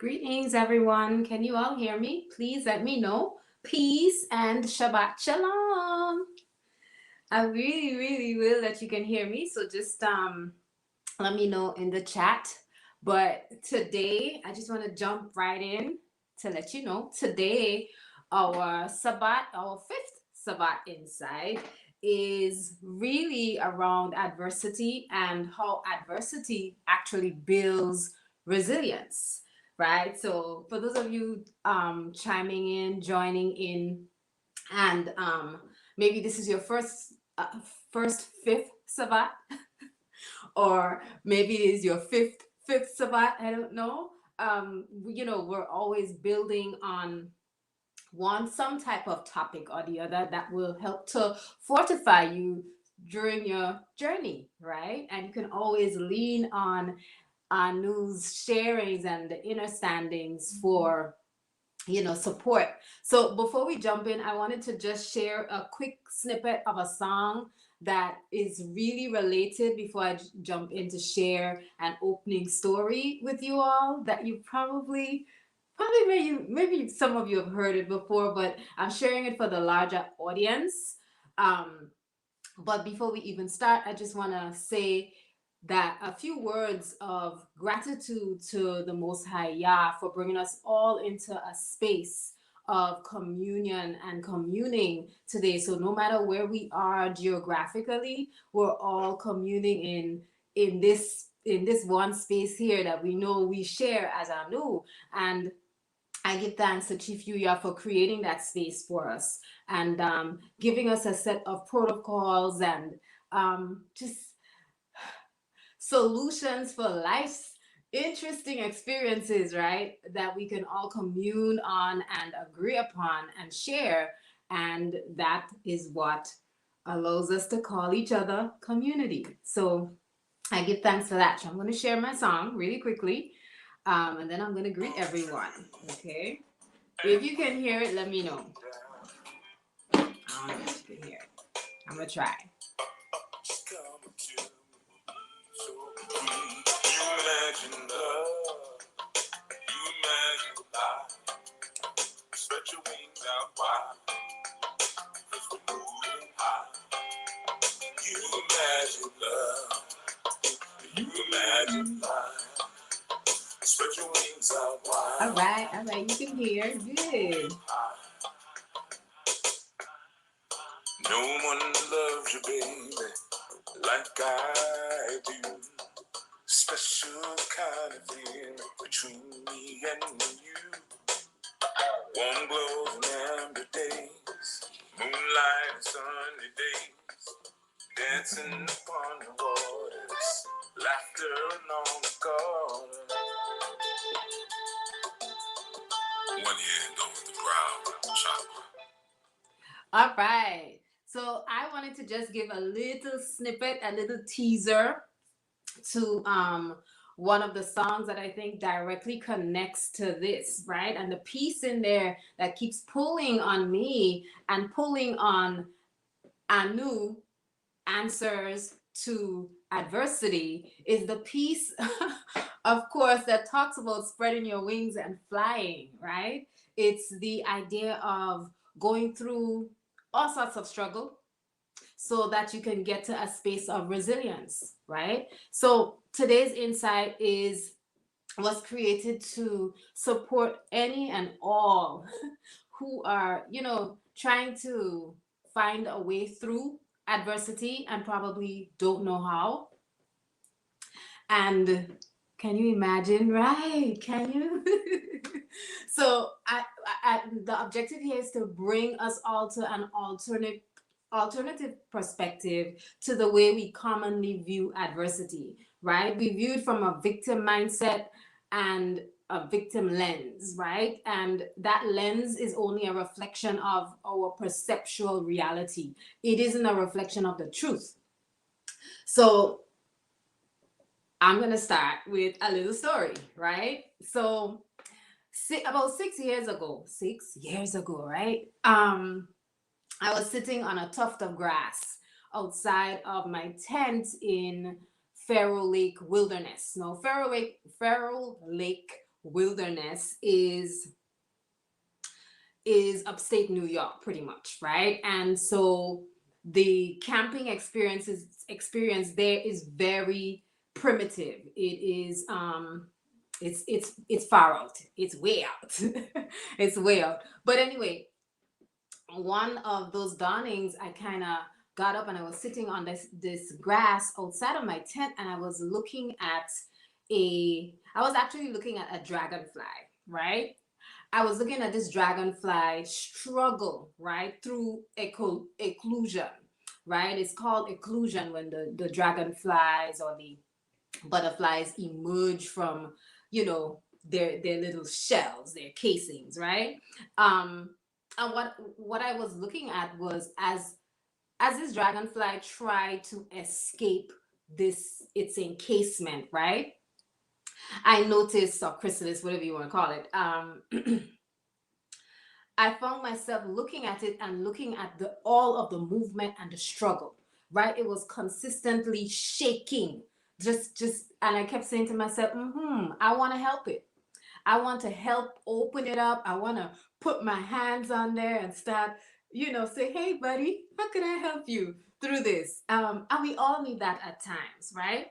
Greetings, everyone. Can you all hear me? Please let me know. Peace and Shabbat Shalom. I really, really will that you can hear me. So just let me know in the chat. But today, I just want to jump right in to let you know. Today, our Sabbath, our fifth Sabbath inside, is really around adversity and how adversity actually builds resilience, right? So for those of you chiming in, joining in, and maybe this is your first fifth Sabbath, or maybe it is your fifth Sabbath. I don't know. We're always building on some type of topic or the other that will help to fortify you during your journey, right? And you can always lean on news sharings and the understandings for support. So before we jump in, I wanted to just share a quick snippet of a song that is really related before I jump in to share an opening story with you all that you probably maybe some of you have heard it before, but I'm sharing it for the larger audience. But before we even start, I just want to say that a few words of gratitude to the Most High Yah for bringing us all into a space of communion and communing today. So no matter where we are geographically, we're all communing in this one space here that we know we share as Anu. And I give thanks to Chief Yuya for creating that space for us and giving us a set of protocols and just solutions for life's interesting experiences, right? That we can all commune on and agree upon and share. And that is what allows us to call each other community. So I give thanks for that. So I'm going to share my song really quickly. And then I'm going to greet everyone. Okay. If you can hear it, let me know. I don't know if you can hear it. I'm going to try. Imagine love, you imagine life, spread your wings out wide, cause we're moving high. You imagine love, you imagine life, spread your wings out wide. All right, you can hear, good. No one loves you, baby, like I do. Special kind of feeling between me and you. Warm glows and amber days, moonlight and sunny days, dancing upon the waters, laughter along the garden. One hand over the brow chakra. All right. So I wanted to just give a little snippet, a little teaser to one of the songs that I think directly connects to this, right? And the piece in there that keeps pulling on me and pulling on Anu, answers to adversity, is the piece, of course, that talks about spreading your wings and flying, right? It's the idea of going through all sorts of struggle so that you can get to a space of resilience, right? So today's insight was created to support any and all who are, trying to find a way through adversity and probably don't know how. And can you imagine, right? Can you? So the objective here is to bring us all to an alternative perspective to the way we commonly view adversity, right? We view it from a victim mindset and a victim lens, right? And that lens is only a reflection of our perceptual reality. It isn't a reflection of the truth. So I'm going to start with a little story, right? So about 6 years ago, right? I was sitting on a tuft of grass outside of my tent in Faro Lake Wilderness. No, Faro Lake wilderness is upstate New York, pretty much, right? And so the camping experience there is very primitive. It is it's far out. It's way out. It's way out. But anyway, one of those dawnings, I kind of got up and I was sitting on this grass outside of my tent, and I was actually looking at a dragonfly, right? I was looking at this dragonfly struggle, right, through occlusion, right? It's called occlusion when the dragonflies or the butterflies emerge from, their little shells, their casings, right? Um, and what I was looking at was as this dragonfly tried to escape its encasement, right? I noticed, or chrysalis, whatever you want to call it. I found myself looking at it and looking at all of the movement and the struggle, right? It was consistently shaking, and I kept saying to myself, I want to help it. I want to help open it up. I want to put my hands on there and start, say, hey, buddy, how can I help you through this? And we all need that at times, right?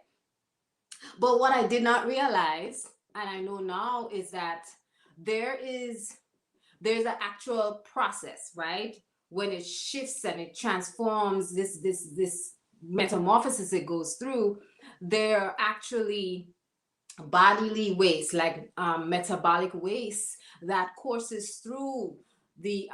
But what I did not realize, and I know now, is that there's an actual process, right? When it shifts and it transforms, this metamorphosis it goes through, there are actually bodily waste, like metabolic waste, that courses through the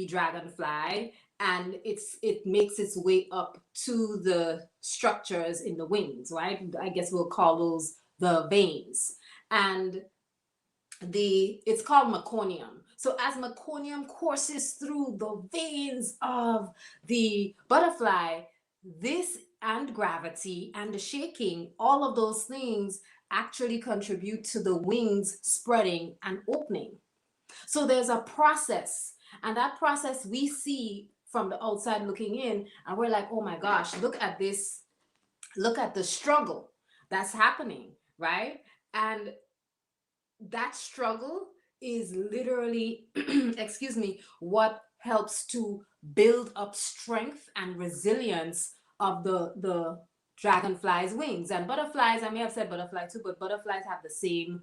dragonfly, and it makes its way up to the structures in the wings, right? I guess we'll call those the veins. And it's called meconium. So as meconium courses through the veins of the butterfly, this and gravity and the shaking, all of those things actually contribute to the wings spreading and opening. So there's a process, and that process we see from the outside looking in, and we're like, oh my gosh, look at this, look at the struggle that's happening, right? And that struggle is literally, excuse me, what helps to build up strength and resilience of the dragonfly's wings. And butterflies, I may have said butterfly too, but butterflies have the same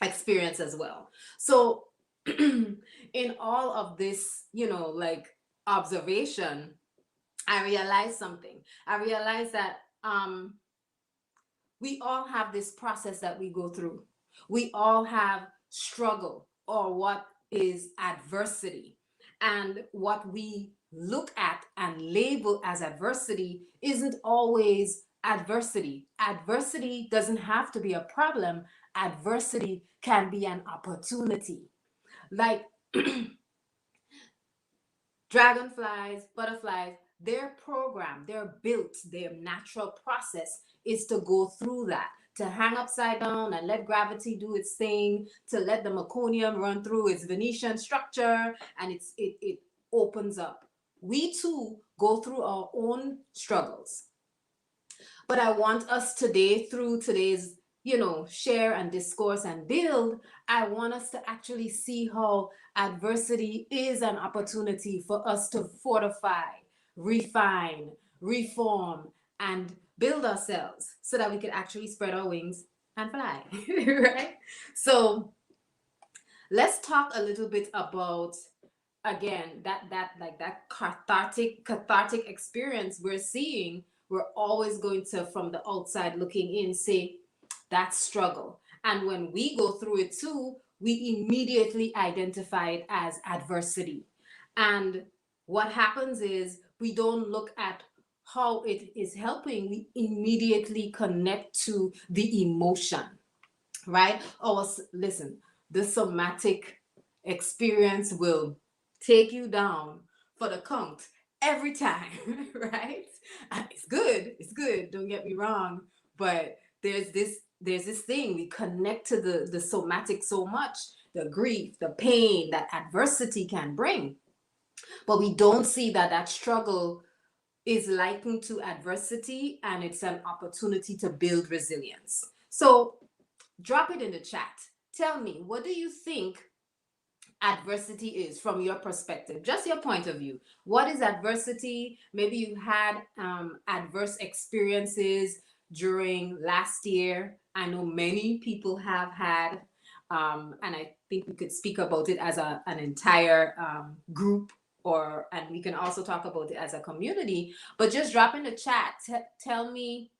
experience as well. So in all of this, like observation, I realized something. I realized that we all have this process that we go through. We all have struggle, or what is adversity. And what we look at and label as adversity isn't always adversity. Adversity doesn't have to be a problem. Adversity can be an opportunity. Like dragonflies, butterflies, they're programmed, they're built, their natural process is to go through that, to hang upside down and let gravity do its thing, to let the meconium run through its Venetian structure, and it opens up. We too go through our own struggles. But I want us today, through today's, share and discourse and build, I want us to actually see how adversity is an opportunity for us to fortify, refine, reform, and build ourselves so that we can actually spread our wings and fly, right? So let's talk a little bit about, again, that cathartic experience we're seeing. We're always going to, from the outside looking in, say that struggle. And when we go through it too, we immediately identify it as adversity. And what happens is we don't look at how it is helping, we immediately connect to the emotion, right? Oh, listen, the somatic experience will take you down for the count every time, right? It's good, don't get me wrong, but there's this thing, we connect to the somatic so much, the grief, the pain that adversity can bring, but we don't see that struggle is likened to adversity, and it's an opportunity to build resilience. So Drop it in the chat. Tell me, what do you think adversity is from your perspective, just your point of view? What is adversity? Maybe you had adverse experiences during last year. I know many people have had, and I think we could speak about it as an entire group, or and we can also talk about it as a community. But just drop in the chat. Tell me,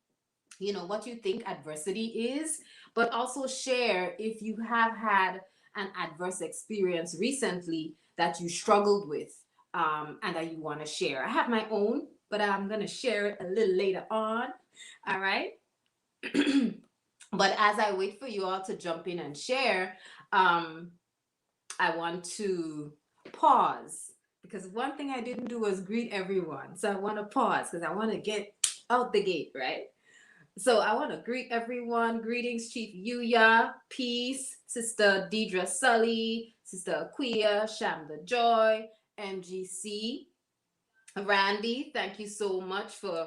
what you think adversity is, but also share if you have had an adverse experience recently that you struggled with, and that you want to share. I have my own, but I'm going to share it a little later on. All right. But as I wait for you all to jump in and share, I want to pause, because one thing I didn't do was greet everyone. So I want to pause because I want to get out the gate, right? So I want to greet everyone. Greetings, Chief Yuya, Peace, Sister Deidre Sully, Sister Aquia, Sham the Joy, MGC, Randy. Thank you so much for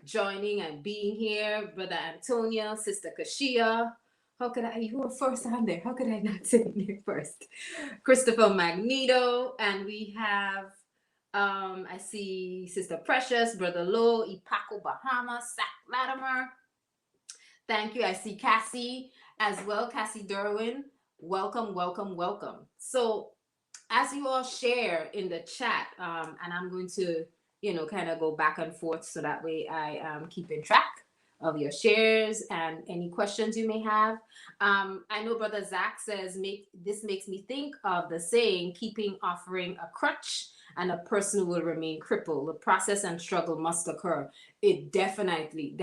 joining and being here. Brother Antonio, Sister Kashia. How could I? You were first on there. How could I not sit in there first? Christopher Magneto, and we have I see Sister Precious, Brother Low, Ipaco Bahamas, Sack Latimer. Thank you. I see Cassie as well, Cassie Derwin. Welcome, welcome, welcome. So as you all share in the chat, and I'm going to, kind of go back and forth so that way I am keeping track of your shares and any questions you may have. I know Brother Zach says, this makes me think of the saying, keeping offering a crutch and a person will remain crippled. The process and struggle must occur. It definitely,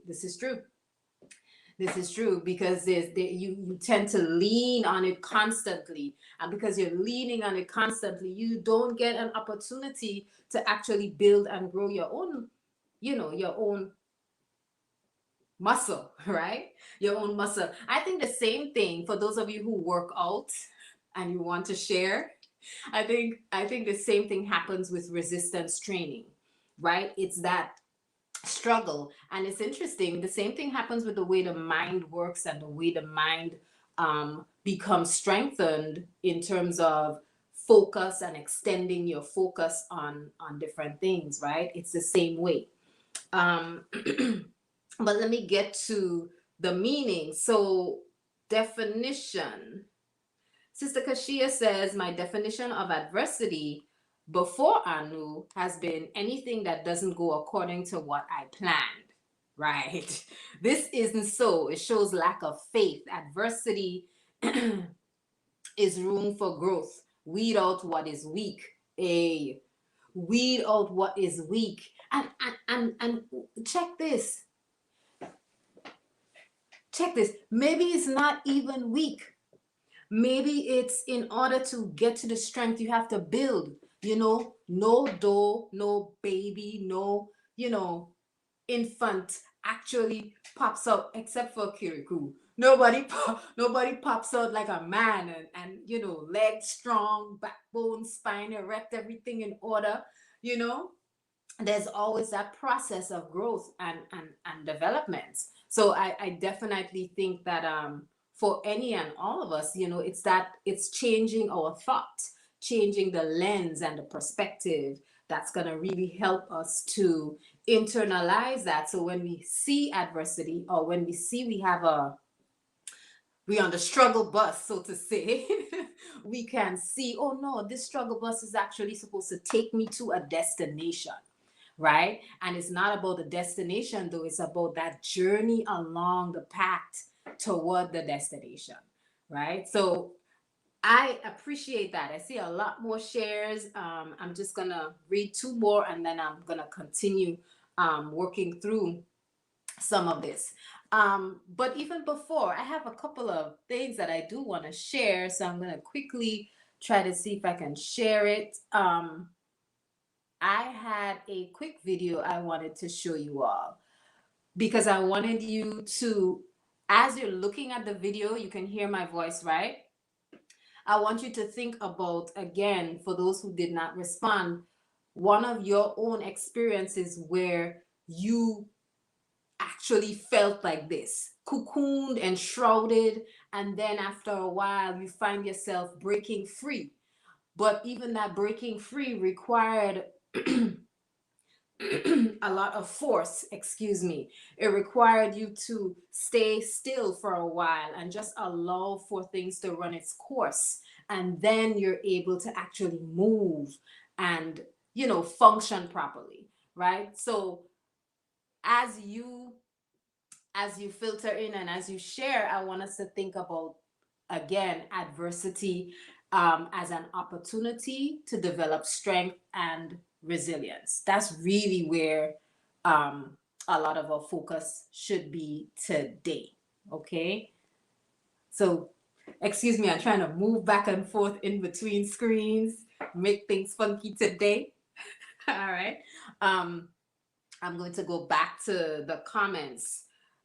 this is true. This is true, because you tend to lean on it constantly. And because you're leaning on it constantly, you don't get an opportunity to actually build and grow your own, your own muscle, right? Your own muscle. I think the same thing for those of you who work out and you want to share. I think the same thing happens with resistance training, right? It's that struggle. And it's interesting, the same thing happens with the way the mind works and the way the mind becomes strengthened in terms of focus and extending your focus on different things, right? It's the same way. But let me get to the meaning. So definition. Sister Kashia says, my definition of adversity before Anu has been anything that doesn't go according to what I planned, right? This isn't so. It shows lack of faith. Adversity is room for growth. Weed out what is weak. Weed out what is weak. And check this. Check this. Maybe it's not even weak. Maybe it's in order to get to the strength you have to build, no dough, no baby, no, infant actually pops out except for Kirikou. Nobody pops out like a man and legs strong, backbone, spine erect, everything in order, There's always that process of growth and development. So I definitely think that for any and all of us, it's changing our thought, changing the lens and the perspective that's going to really help us to internalize that. So when we see adversity, or when we see we're on the struggle bus, so to say, we can see, oh no, this struggle bus is actually supposed to take me to a destination, right? And it's not about the destination, though. It's about that journey along the path toward the destination, right? So I appreciate that. I see a lot more shares. I'm just going to read two more, and then I'm going to continue working through some of this. But even before, I have a couple of things that I do want to share. So I'm going to quickly try to see if I can share it. I had a quick video I wanted to show you all, because I wanted you to, as you're looking at the video, you can hear my voice, right? I want you to think about, again, for those who did not respond, one of your own experiences where you actually felt like this, cocooned and shrouded, and then after a while you find yourself breaking free. But even that breaking free required a lot of force, excuse me. It required you to stay still for a while and just allow for things to run its course. And then you're able to actually move and, function properly, right? So as you filter in and as you share, I want us to think about, again, adversity as an opportunity to develop strength and resilience. That's really where a lot of our focus should be today. Okay. So, excuse me, I'm trying to move back and forth in between screens, make things funky today. All right. Um, I'm going to go back to the comments.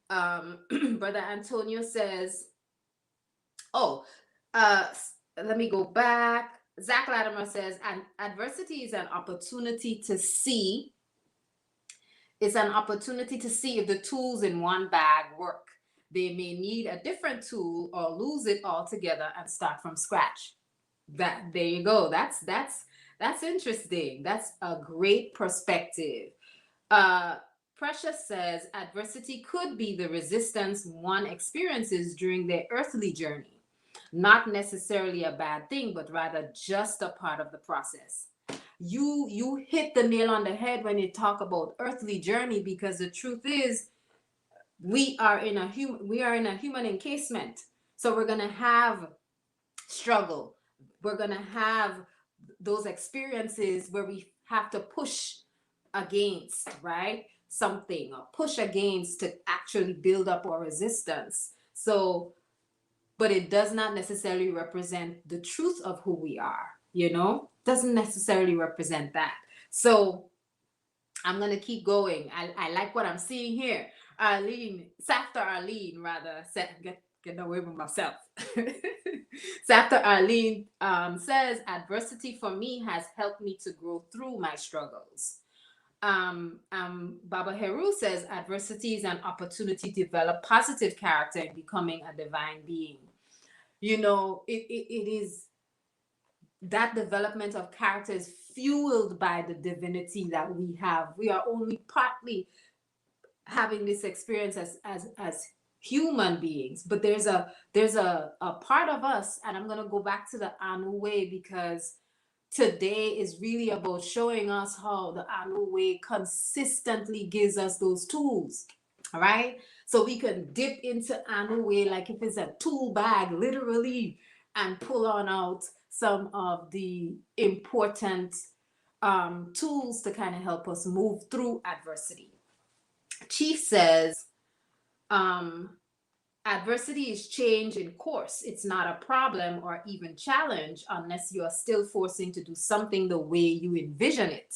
Brother Antonio says, oh, uh, let me go back. Zach Latimer says, adversity is an opportunity to see. It's an opportunity to see if the tools in one bag work. They may need a different tool or lose it altogether and start from scratch. There you go. That's interesting. That's a great perspective. Precious says adversity could be the resistance one experiences during their earthly journey. Not necessarily a bad thing, but rather just a part of the process. You hit the nail on the head when you talk about earthly journey, because the truth is we are in a human encasement. So we're gonna have struggle. We're gonna have those experiences where we have to push against, right? Something, or push against to actually build up our resistance. So, but it does not necessarily represent the truth of who we are, doesn't necessarily represent that. So I'm going to keep going. I like what I'm seeing here. Arlene, rather, get away with myself. After Arlene says, adversity for me has helped me to grow through my struggles. Baba Heru says, adversity is an opportunity to develop positive character and becoming a divine being. It is that development of character is fueled by the divinity that we have. We are only partly having this experience as human beings, but there's a part of us, and I'm going to go back to the Anu way, because today is really about showing us how the Anu way consistently gives us those tools. All right, so we can dip into Anu way like if it's a tool bag, literally, and pull on out some of the important tools to kind of help us move through adversity. Chief says, adversity is change in course. It's not a problem or even challenge unless you are still forcing to do something the way you envision it.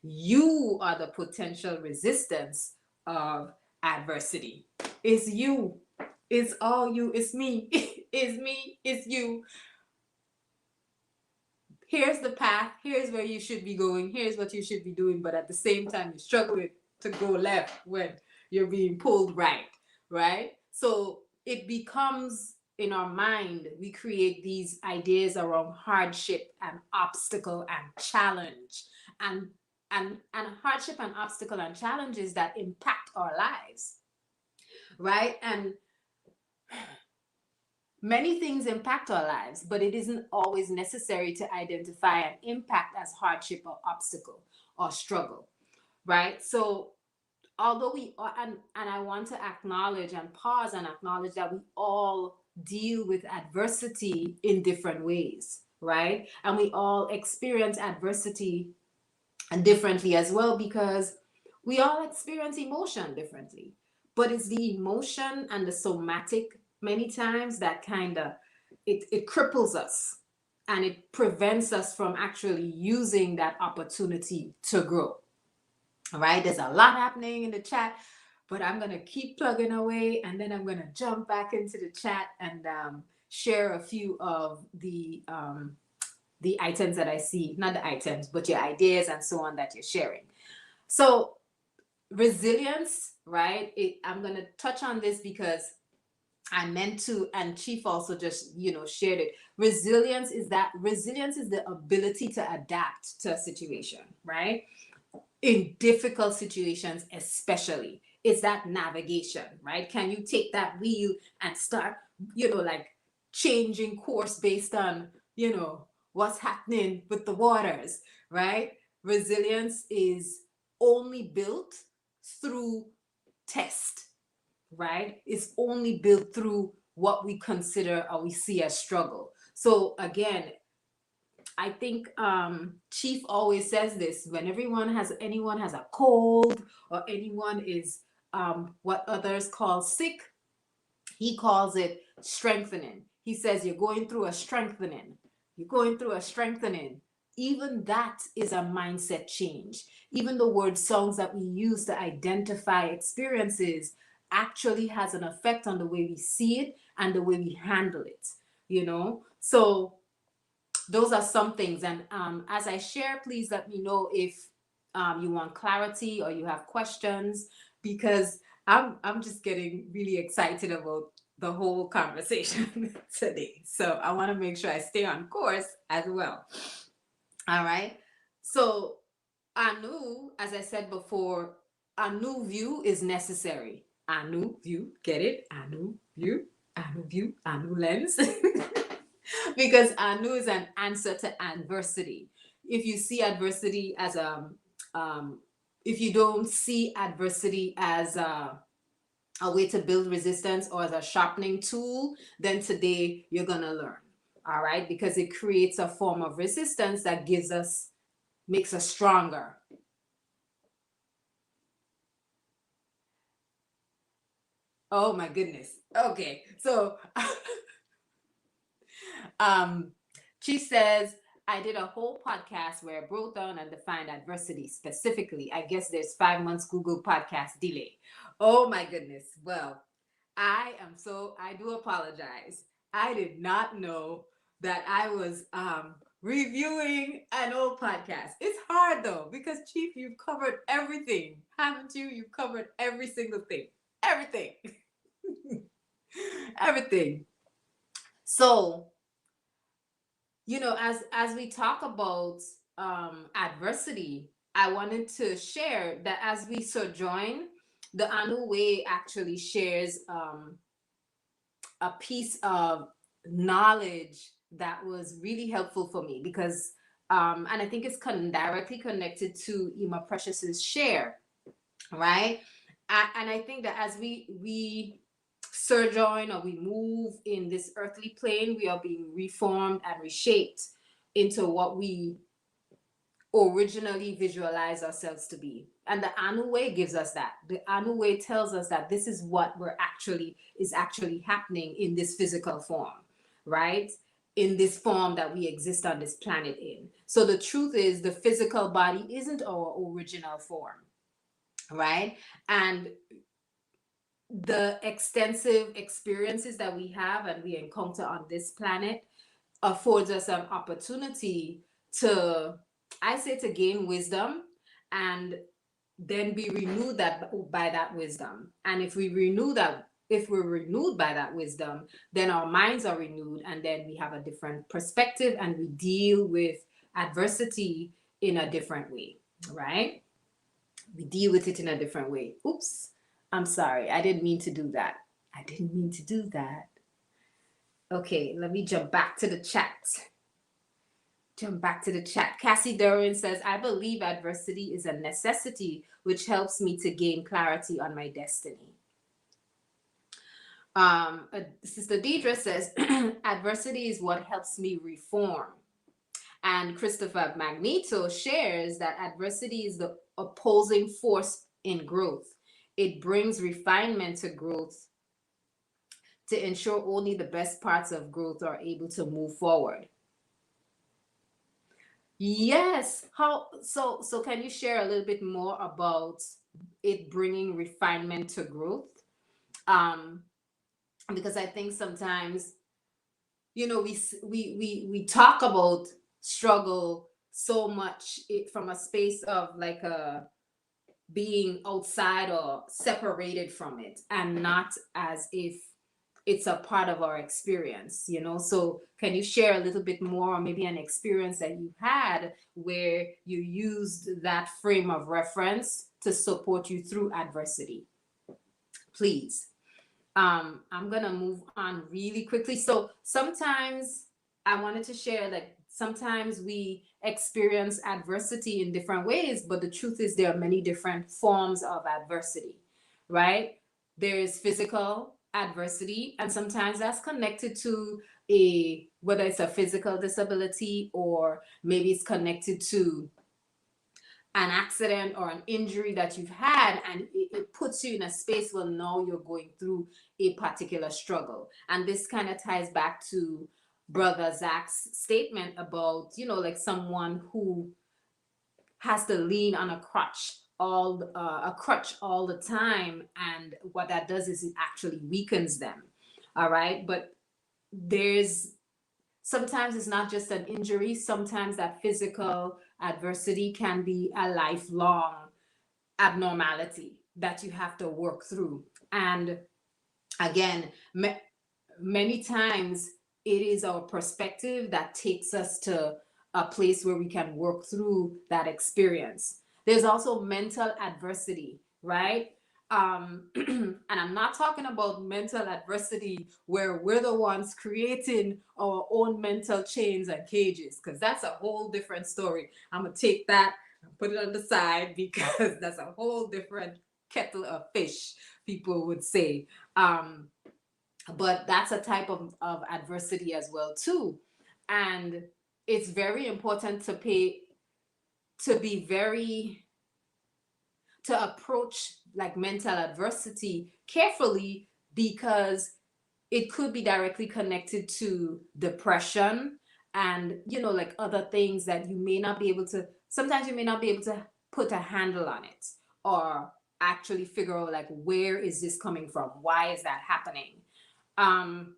You are the potential resistance of adversity. It's you. It's all you. It's me. It's me. It's you. Here's the path. Here's where you should be going. Here's what you should be doing. But at the same time, you're struggling to go left when you're being pulled right. Right? So it becomes, in our mind, we create these ideas around hardship and obstacle and challenge. And hardship and obstacle and challenges that impact our lives. Right? And many things impact our lives, but it isn't always necessary to identify an impact as hardship or obstacle or struggle, right? So although we are, and I want to acknowledge and pause and acknowledge that we all deal with adversity in different ways, right? And we all experience adversity differently as well, because we all experience emotion differently. But it's the emotion and the somatic many times that kind of it cripples us, and it prevents us from actually using that opportunity to grow. All right, there's a lot happening in the chat, but I'm going to keep plugging away, and then I'm going to jump back into the chat and share a few of the items that I see, not the items, but your ideas and so on that you're sharing. So resilience, right? I'm going to touch on this because I meant to, and Chief also just, shared it. Resilience is the ability to adapt to a situation, right? In difficult situations, especially. It's that navigation, right? Can you take that wheel and start, like changing course based on, what's happening with the waters, right? Resilience is only built through test, right? It's only built through what we consider or we see as struggle. So again, I think Chief always says this when anyone has a cold or anyone is what others call sick, he calls it strengthening. He says you're going through a strengthening. You're going through a strengthening. Even that is a mindset change. Even the word songs that we use to identify experiences actually has an effect on the way we see it and the way we handle it, So those are some things. And as I share, please let me know if you want clarity or you have questions, because I'm just getting really excited about the whole conversation today. So I want to make sure I stay on course as well. All right. So Anu, as I said before, a new view is necessary. A new view, get it? A new view, a new lens. Because Anu is an answer to adversity. If you see adversity as um, if you don't see adversity as a way to build resistance or as a sharpening tool, then today you're gonna learn. All right, because it creates a form of resistance that makes us stronger. Oh my goodness. Okay, so Um, she says, I did a whole podcast where I broke down and defined adversity specifically. I guess there's 5 months Google podcast delay. Oh my goodness. Well, I do apologize. I did not know that I was reviewing an old podcast. It's hard though, because Chief, you've covered everything, haven't you? You've covered every single thing. Everything. Everything. So, as we talk about adversity, I wanted to share that as we sojourn, the Anu Way actually shares a piece of knowledge that was really helpful for me, because and I think it's directly connected to Ima Precious's share, right? And I think that as we sojourn or we move in this earthly plane, we are being reformed and reshaped into what we originally visualize ourselves to be. And the Anu Way gives us that. The Anu Way tells us that this is what is actually happening in this physical form, right? In this form that we exist on this planet in. So the truth is, the physical body isn't our original form, right? And the extensive experiences that we have and we encounter on this planet affords us an opportunity to, I say, to gain wisdom and then be renewed by that wisdom. And if we're renewed by that wisdom, then our minds are renewed, and then we have a different perspective and we deal with adversity in a different way, right? We deal with it in a different way. Oops. I'm sorry. I didn't mean to do that. I didn't mean to do that. Okay, let me jump back to the chat. Cassie Duran says, I believe adversity is a necessity which helps me to gain clarity on my destiny. Sister Deidre says, adversity is what helps me reform. And Christopher Magneto shares that adversity is the opposing force in growth. It brings refinement to growth to ensure only the best parts of growth are able to move forward. Yes. So can you share a little bit more about it bringing refinement to growth? Because I think sometimes, we talk about struggle so much from a space of like a being outside or separated from it, and not as if it's a part of our experience, you know. So can you share a little bit more, or maybe an experience that you had where you used that frame of reference to support you through adversity, please? I'm gonna move on really quickly. So sometimes I wanted to share that sometimes we experience adversity in different ways, but the truth is there are many different forms of adversity, right? There is physical adversity, and sometimes that's connected to a, whether it's a physical disability, or maybe it's connected to an accident or an injury that you've had, and it puts you in a space where now you're going through a particular struggle. And this kind of ties back to brother Zach's statement about, you know, like someone who has to lean on a crutch all the time, and what that does is it actually weakens them. All right, but there's sometimes it's not just an injury. Sometimes that physical adversity can be a lifelong abnormality that you have to work through. And again, many times it is our perspective that takes us to a place where we can work through that experience. There's also mental adversity, right? And I'm not talking about mental adversity where we're the ones creating our own mental chains and cages, because that's a whole different story. I'm gonna take that and put it on the side, because that's a whole different kettle of fish, people would say. But that's a type of adversity as well too. And it's very important to be very to approach like mental adversity carefully, because it could be directly connected to depression, and you know, like other things that you may not be able to, sometimes you may not be able to put a handle on it, or actually figure out like, where is this coming from, why is that happening. um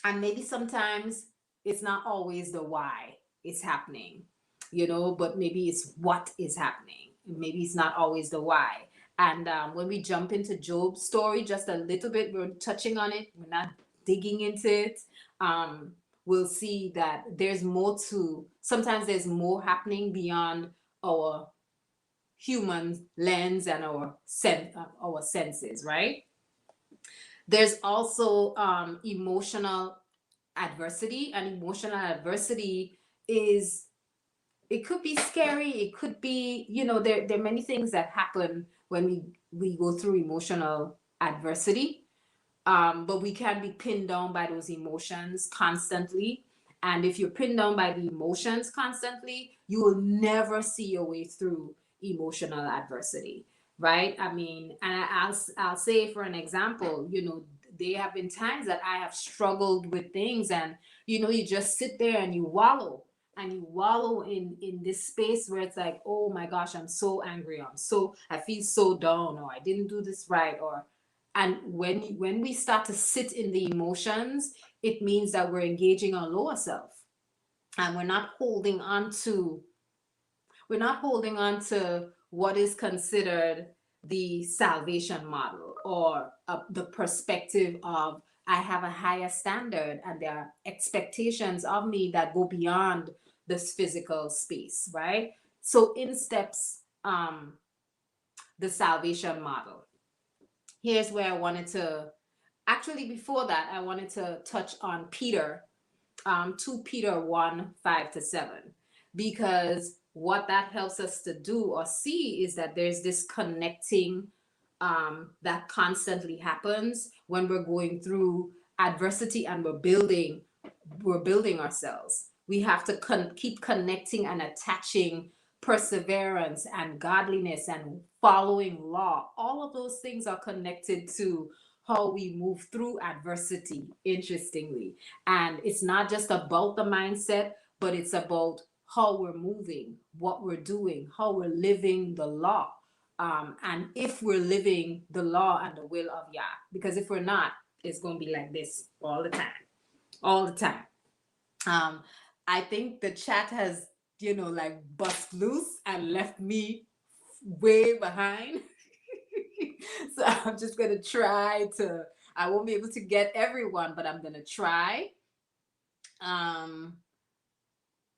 and maybe sometimes it's not always the why it's happening, you know, but maybe it's what is happening. Maybe it's not always the why. And when we jump into Job's story just a little bit, we're touching on it, we're not digging into it. We'll see that there's more to, sometimes there's more happening beyond our human lens and our senses, right? There's also emotional adversity, and emotional adversity is, it could be scary, it could be, you know, there are many things that happen when we go through emotional adversity. But we can be pinned down by those emotions constantly. And if you're pinned down by the emotions constantly, you will never see your way through emotional adversity, right? I mean, and I'll say, for an example, you know, there have been times that I have struggled with things, and you know, you just sit there and you wallow, and you wallow in this space where it's like, oh my gosh, I'm so angry, I feel so down, or I didn't do this right, or, and when we start to sit in the emotions, it means that we're engaging our lower self, and we're not holding on to what is considered the salvation model, or the perspective of, I have a higher standard and there are expectations of me that go beyond this physical space, right? So in steps the salvation model. Here's where I wanted to, actually before that, I wanted to touch on Peter, 2 Peter 1, 5 to 7, because what that helps us to do or see is that there's this connecting that constantly happens when we're going through adversity, and we're building ourselves. We have to keep connecting and attaching perseverance and godliness and following law. All of those things are connected to how we move through adversity, interestingly. And it's not just about the mindset, but it's about how we're moving, what we're doing, how we're living the law. And if we're living the law and the will of Yah, because if we're not, it's going to be like this all the time, all the time. I think the chat has, you know, like bust loose and left me way behind. So I'm just going to try to, I won't be able to get everyone, but I'm going to try. Um,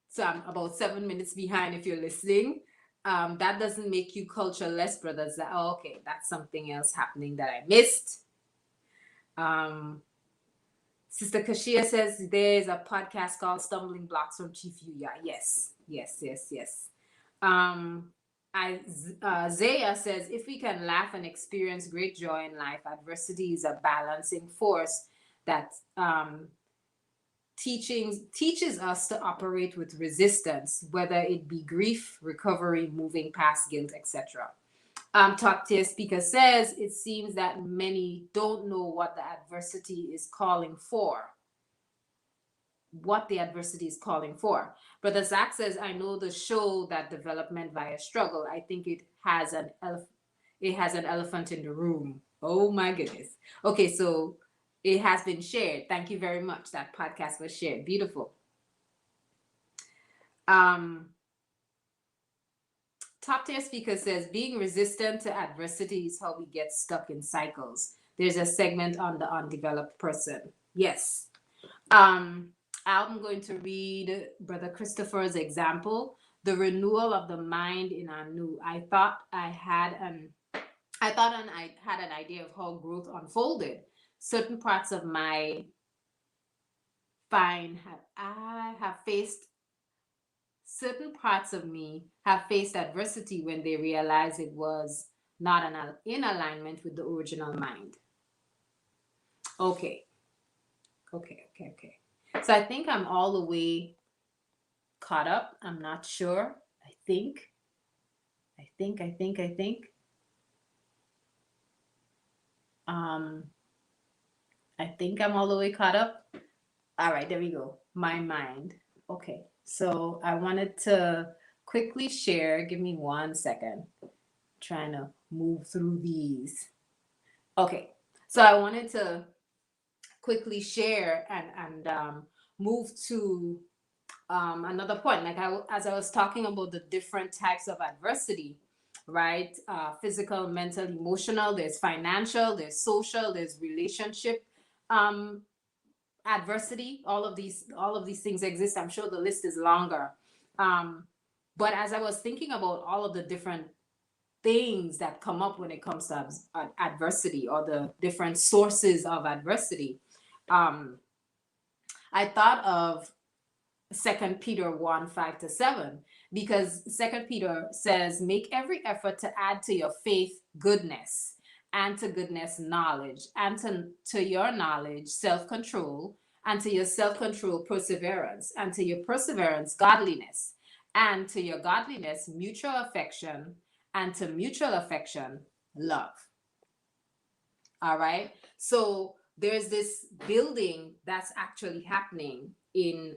so I'm about 7 minutes behind if you're listening. That doesn't make you cultureless, brothers. That, oh, okay, that's something else happening that I missed. Sister Kashia says there's a podcast called Stumbling Blocks from Chief Yuya. Yes, yes, yes, yes. Isaiah says if we can laugh and experience great joy in life, adversity is a balancing force that teaches us to operate with resistance, whether it be grief, recovery, moving past guilt, etc. Top tier speaker says it seems that many don't know what the adversity is calling for. What the adversity is calling for. Brother Zach says, I know the show that development via struggle. I think it has an elephant in the room. Oh my goodness. Okay, so it has been shared. Thank you very much. That podcast was shared. Beautiful. Top tier speaker says being resistant to adversity is how we get stuck in cycles. There's a segment on the undeveloped person. Yes. I'm going to read Brother Christopher's example. The renewal of the mind in anew. I thought I had an idea of how growth unfolded. Certain parts of my certain parts of me have faced adversity when they realized it was not in alignment with the original mind. Okay. So I think I'm all the way caught up. I'm not sure. I think. I think I'm all the way caught up. All right, there we go. My mind. Okay. So I wanted to quickly share. Give me 1 second. I'm trying to move through these. Okay. So I wanted to quickly share and move to another point. Like as I was talking about the different types of adversity, right? Physical, mental, emotional. There's financial. There's social. There's relationship. Adversity. All of these things exist. I'm sure the list is longer. But as I was thinking about all of the different things that come up when it comes to adversity or the different sources of adversity, I thought of 2 Peter 1:5-7, because 2 Peter says, make every effort to add to your faith goodness, and to goodness knowledge, and to your knowledge self-control, and to your self-control perseverance, and to your perseverance godliness, and to your godliness mutual affection, and to mutual affection love. All right. So there's this building that's actually happening in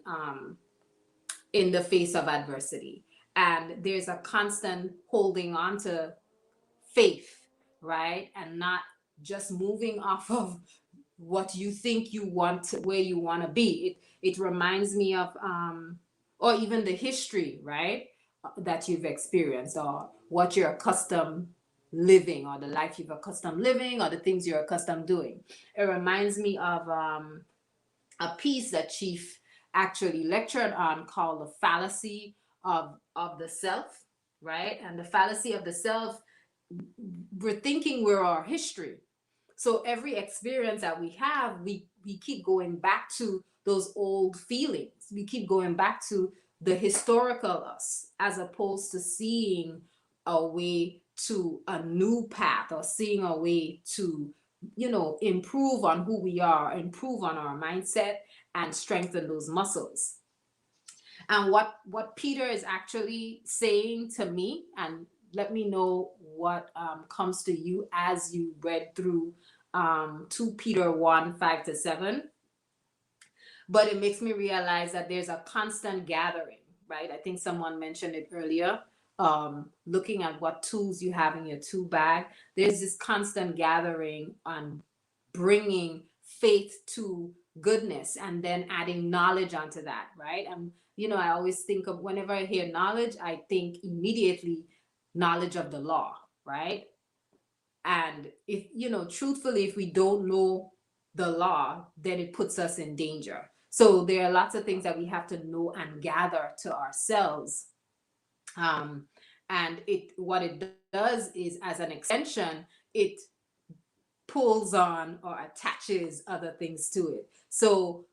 the face of adversity, and there's a constant holding on to faith, right? And not just moving off of what you think you want to, where you want to be. It reminds me of or even the history, right, that you've experienced, or what you're accustomed living, or the life you've accustomed living, or the things you're accustomed doing. It reminds me of a piece that Chief actually lectured on called the fallacy of the self, right? And the fallacy of the self, we're thinking we're our history. So every experience that we have, we keep going back to those old feelings. We keep going back to the historical us, as opposed to seeing a way to a new path, or seeing a way to, improve on who we are, improve on our mindset, and strengthen those muscles. And what Peter is actually saying to me, and let me know what comes to you as you read through 2 Peter 1:5-7. But it makes me realize that there's a constant gathering, right? I think someone mentioned it earlier. Looking at what tools you have in your tool bag, there's this constant gathering on bringing faith to goodness, and then adding knowledge onto that, right? I always think of, whenever I hear knowledge, I think immediately knowledge of the law, right? And if, truthfully, if we don't know the law, then it puts us in danger. So there are lots of things that we have to know and gather to ourselves. Um, and what it does is, as an extension, it pulls on or attaches other things to it. So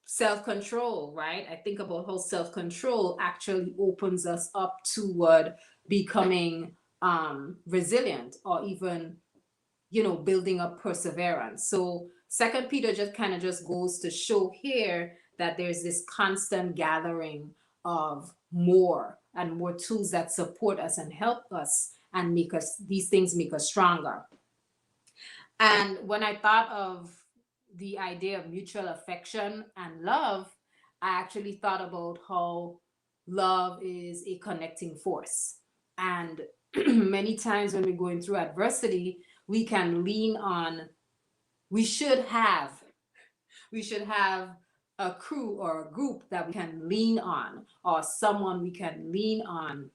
self-control, right? I think about how self-control actually opens us up toward becoming resilient, or even, building up perseverance. So Second Peter just kind of just goes to show here that there's this constant gathering of more and more tools that support us and help us and make us, these things make us stronger. And when I thought of the idea of mutual affection and love, I actually thought about how love is a connecting force. And many times when we're going through adversity, we can lean on, we should have, we should have a crew or a group that we can lean on, or someone we can lean on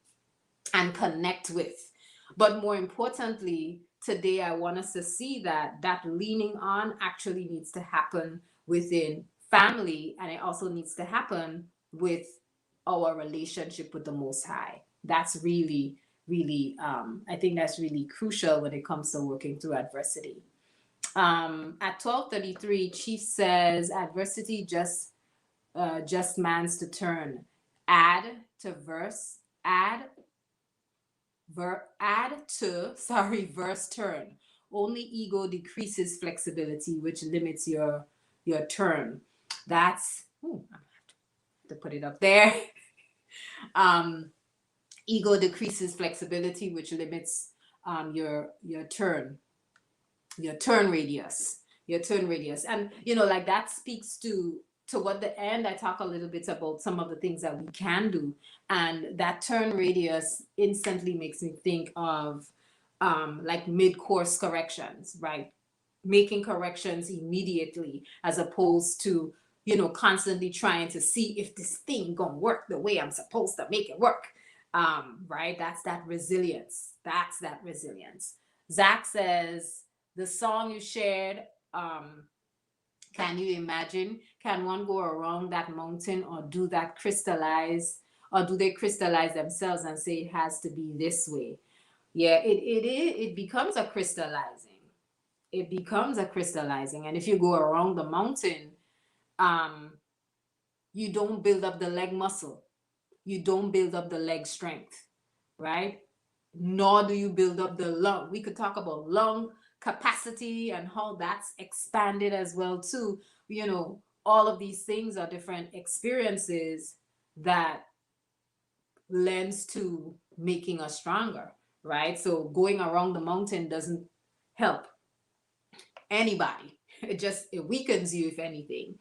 and connect with. But more importantly, today I want us to see that that leaning on actually needs to happen within family, and it also needs to happen with our relationship with the Most High. That's really, really, I think that's really crucial when it comes to working through adversity. At 12:33, Chief says, "Adversity just man's to turn. Add to verse, add to, sorry, verse turn. Only ego decreases flexibility, which limits your turn." That's, I have to put it up there. um, Ego decreases flexibility, which limits your turn, your turn radius, and like that speaks toward the end. I talk a little bit about some of the things that we can do, and that turn radius instantly makes me think of like mid-course corrections, right? Making corrections immediately, as opposed to constantly trying to see if this thing gonna work the way I'm supposed to make it work. Right, that's that resilience. Zach says, the song you shared, can you imagine? Can one go around that mountain, or do they crystallize themselves and say it has to be this way? Yeah, it becomes a crystallizing. It becomes a crystallizing. And if you go around the mountain, um, you don't build up the leg muscle. You don't build up the leg strength, right? Nor do you build up the lung. We could talk about lung capacity and how that's expanded as well too. All of these things are different experiences that lends to making us stronger, right? So going around the mountain doesn't help anybody. It weakens you, if anything.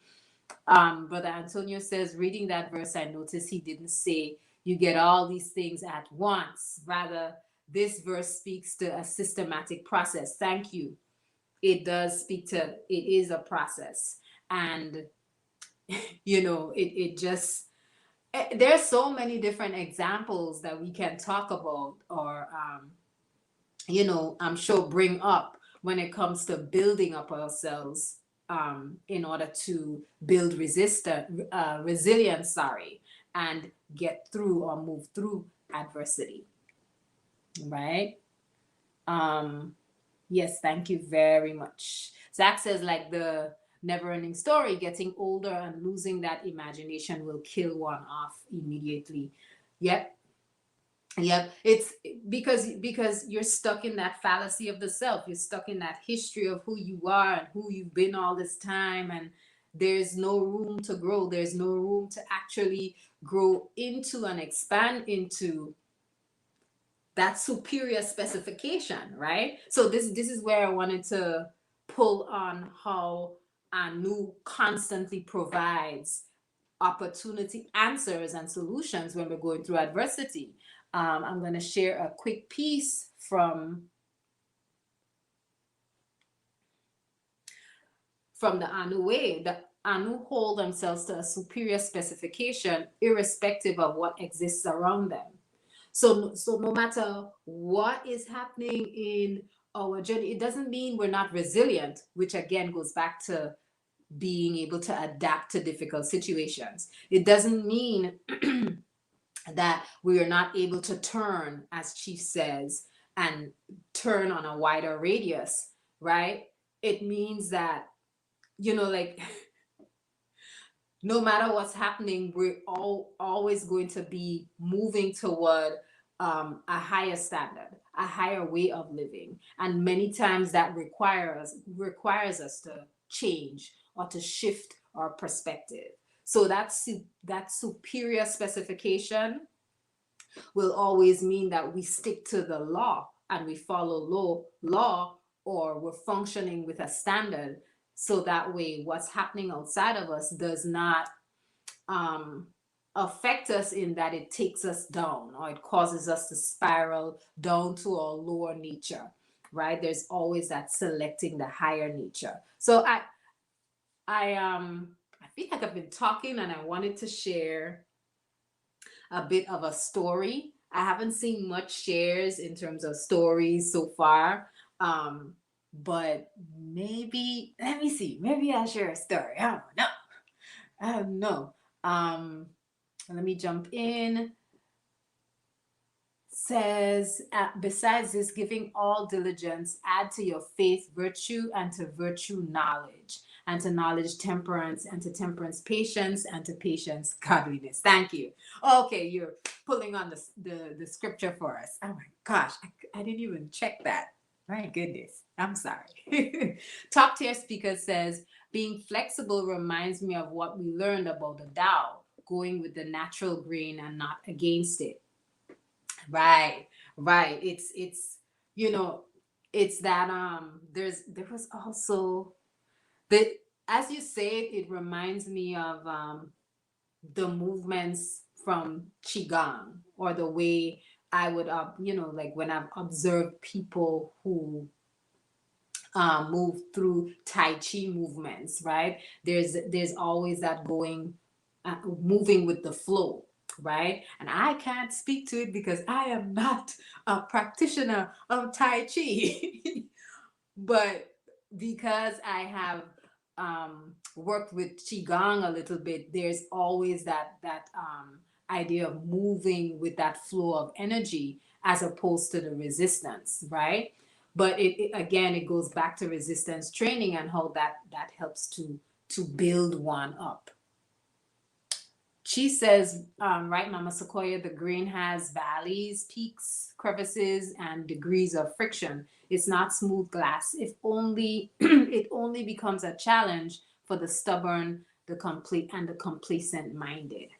Brother Antonio says, reading that verse, I noticed he didn't say you get all these things at once. Rather, this verse speaks to a systematic process. Thank you. It does speak to, it is a process. And, it just, there's so many different examples that we can talk about, or, I'm sure bring up when it comes to building up ourselves, in order to build resilience, and get through or move through adversity, right? Yes, thank you very much. Zach says, like the never-ending story, getting older and losing that imagination will kill one off immediately. Yep. Yep, it's because you're stuck in that fallacy of the self. You're stuck in that history of who you are and who you've been all this time, and there's no room to grow. There's no room to actually grow into and expand into that superior specification, right? So this is where I wanted to pull on how Anu constantly provides opportunity, answers, and solutions when we're going through adversity. I'm going to share a quick piece from the Anu way. The Anu hold themselves to a superior specification irrespective of what exists around them. So no matter what is happening in our journey, it doesn't mean we're not resilient, which again goes back to being able to adapt to difficult situations. It doesn't mean that we are not able to turn, as Chief says, and turn on a wider radius, right? It means that, like, no matter what's happening, we're always going to be moving toward a higher standard, a higher way of living, and many times that requires us to change or to shift our perspective. So that superior specification will always mean that we stick to the law and we follow law, or we're functioning with a standard, so that way what's happening outside of us does not um, affect us in that it takes us down or it causes us to spiral down to our lower nature, right? There's always that selecting the higher nature. So I feel like I've been talking and I wanted to share a bit of a story. I haven't seen much shares in terms of stories so far. But maybe, let me see, maybe I'll share a story. I don't know. I don't know. Let me jump in. Says, besides this, giving all diligence, add to your faith virtue, and to virtue knowledge, and to knowledge temperance, and to temperance patience, and to patience godliness. Thank you. Okay, you're pulling on the scripture for us. Oh my gosh, I didn't even check that. My goodness, I'm sorry. Top tier speaker says, being flexible reminds me of what we learned about the Tao, going with the natural grain and not against it. Right, right. It's it's that there was also the, as you say it, it reminds me of the movements from Qigong, or the way I would like when I've observed people who move through Tai Chi movements, right? There's always that moving with the flow, right? And I can't speak to it because I am not a practitioner of Tai Chi, but because I have worked with Qigong a little bit, there's always that idea of moving with that flow of energy as opposed to the resistance, right? But again, it goes back to resistance training and how that helps to build one up. She says, right, Mama Sequoia, the grain has valleys, peaks, crevices, and degrees of friction. It's not smooth glass. If only it only becomes a challenge for the stubborn, the complacent minded.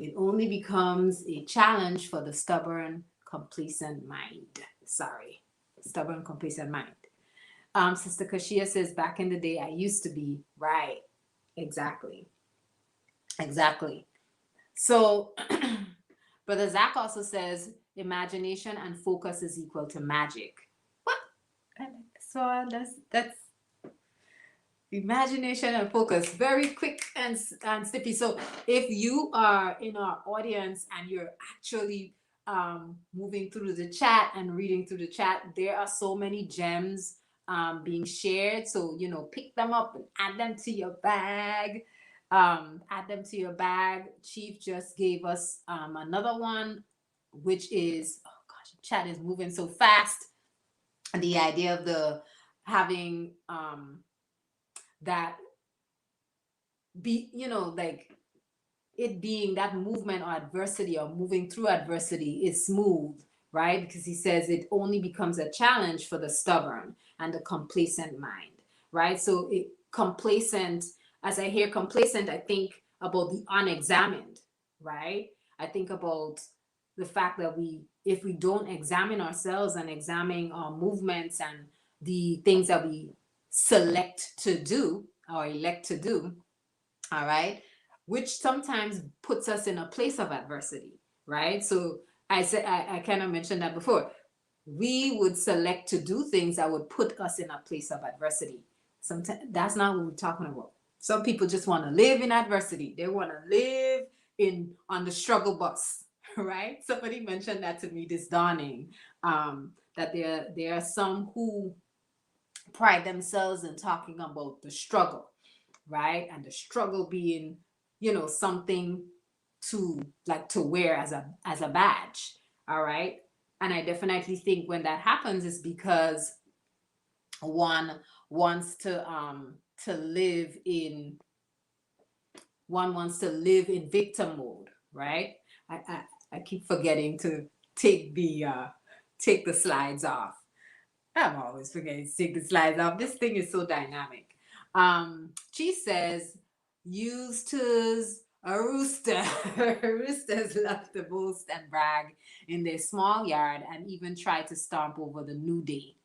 It only becomes a challenge for the stubborn, complacent mind. Sorry, stubborn, complacent mind. Sister Kashia says, back in the day, I used to be right. Exactly. Exactly. So, Brother Zach also says, imagination and focus is equal to magic. What? So that's imagination and focus, very quick and snippy. So if you are in our audience and you're actually moving through the chat and reading through the chat, there are so many gems being shared. So pick them up and add them to your bag. Add them to your bag. Chief just gave us another one, which is, oh gosh, chat is moving so fast. The idea of the having that be like it being that movement or adversity or moving through adversity is smooth, right? Because he says it only becomes a challenge for the stubborn and the complacent mind, right? So complacent, as I hear complacent, I think about the unexamined, right? I think about the fact that if we don't examine ourselves and examine our movements and the things that we select to do or elect to do, all right, which sometimes puts us in a place of adversity, right? So I said, I kind of mentioned that before. We would select to do things that would put us in a place of adversity. Sometimes that's not what we're talking about. Some people just want to live in adversity. They want to live on the struggle bus, right? Somebody mentioned that to me this dawning, that there are some who pride themselves in talking about the struggle, right? And the struggle being, something to like to wear as a badge, all right? And I definitely think when that happens is because one wants to live in one wants to live in victim mode, right? I keep forgetting to take the slides off. I'm always forgetting to take the slides off. This thing is so dynamic. She says, used to's a rooster. Roosters love to boast and brag in their small yard and even try to stomp over the new day.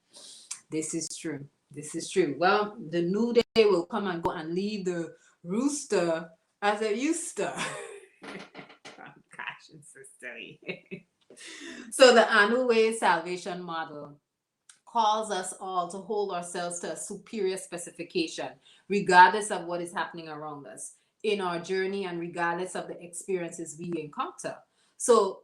This is true. This is true. Well, the new day will come and go and leave the rooster as a used to. Oh, gosh, it's so silly. So the Anu Way salvation model calls us all to hold ourselves to a superior specification, regardless of what is happening around us in our journey and regardless of the experiences we encounter. So,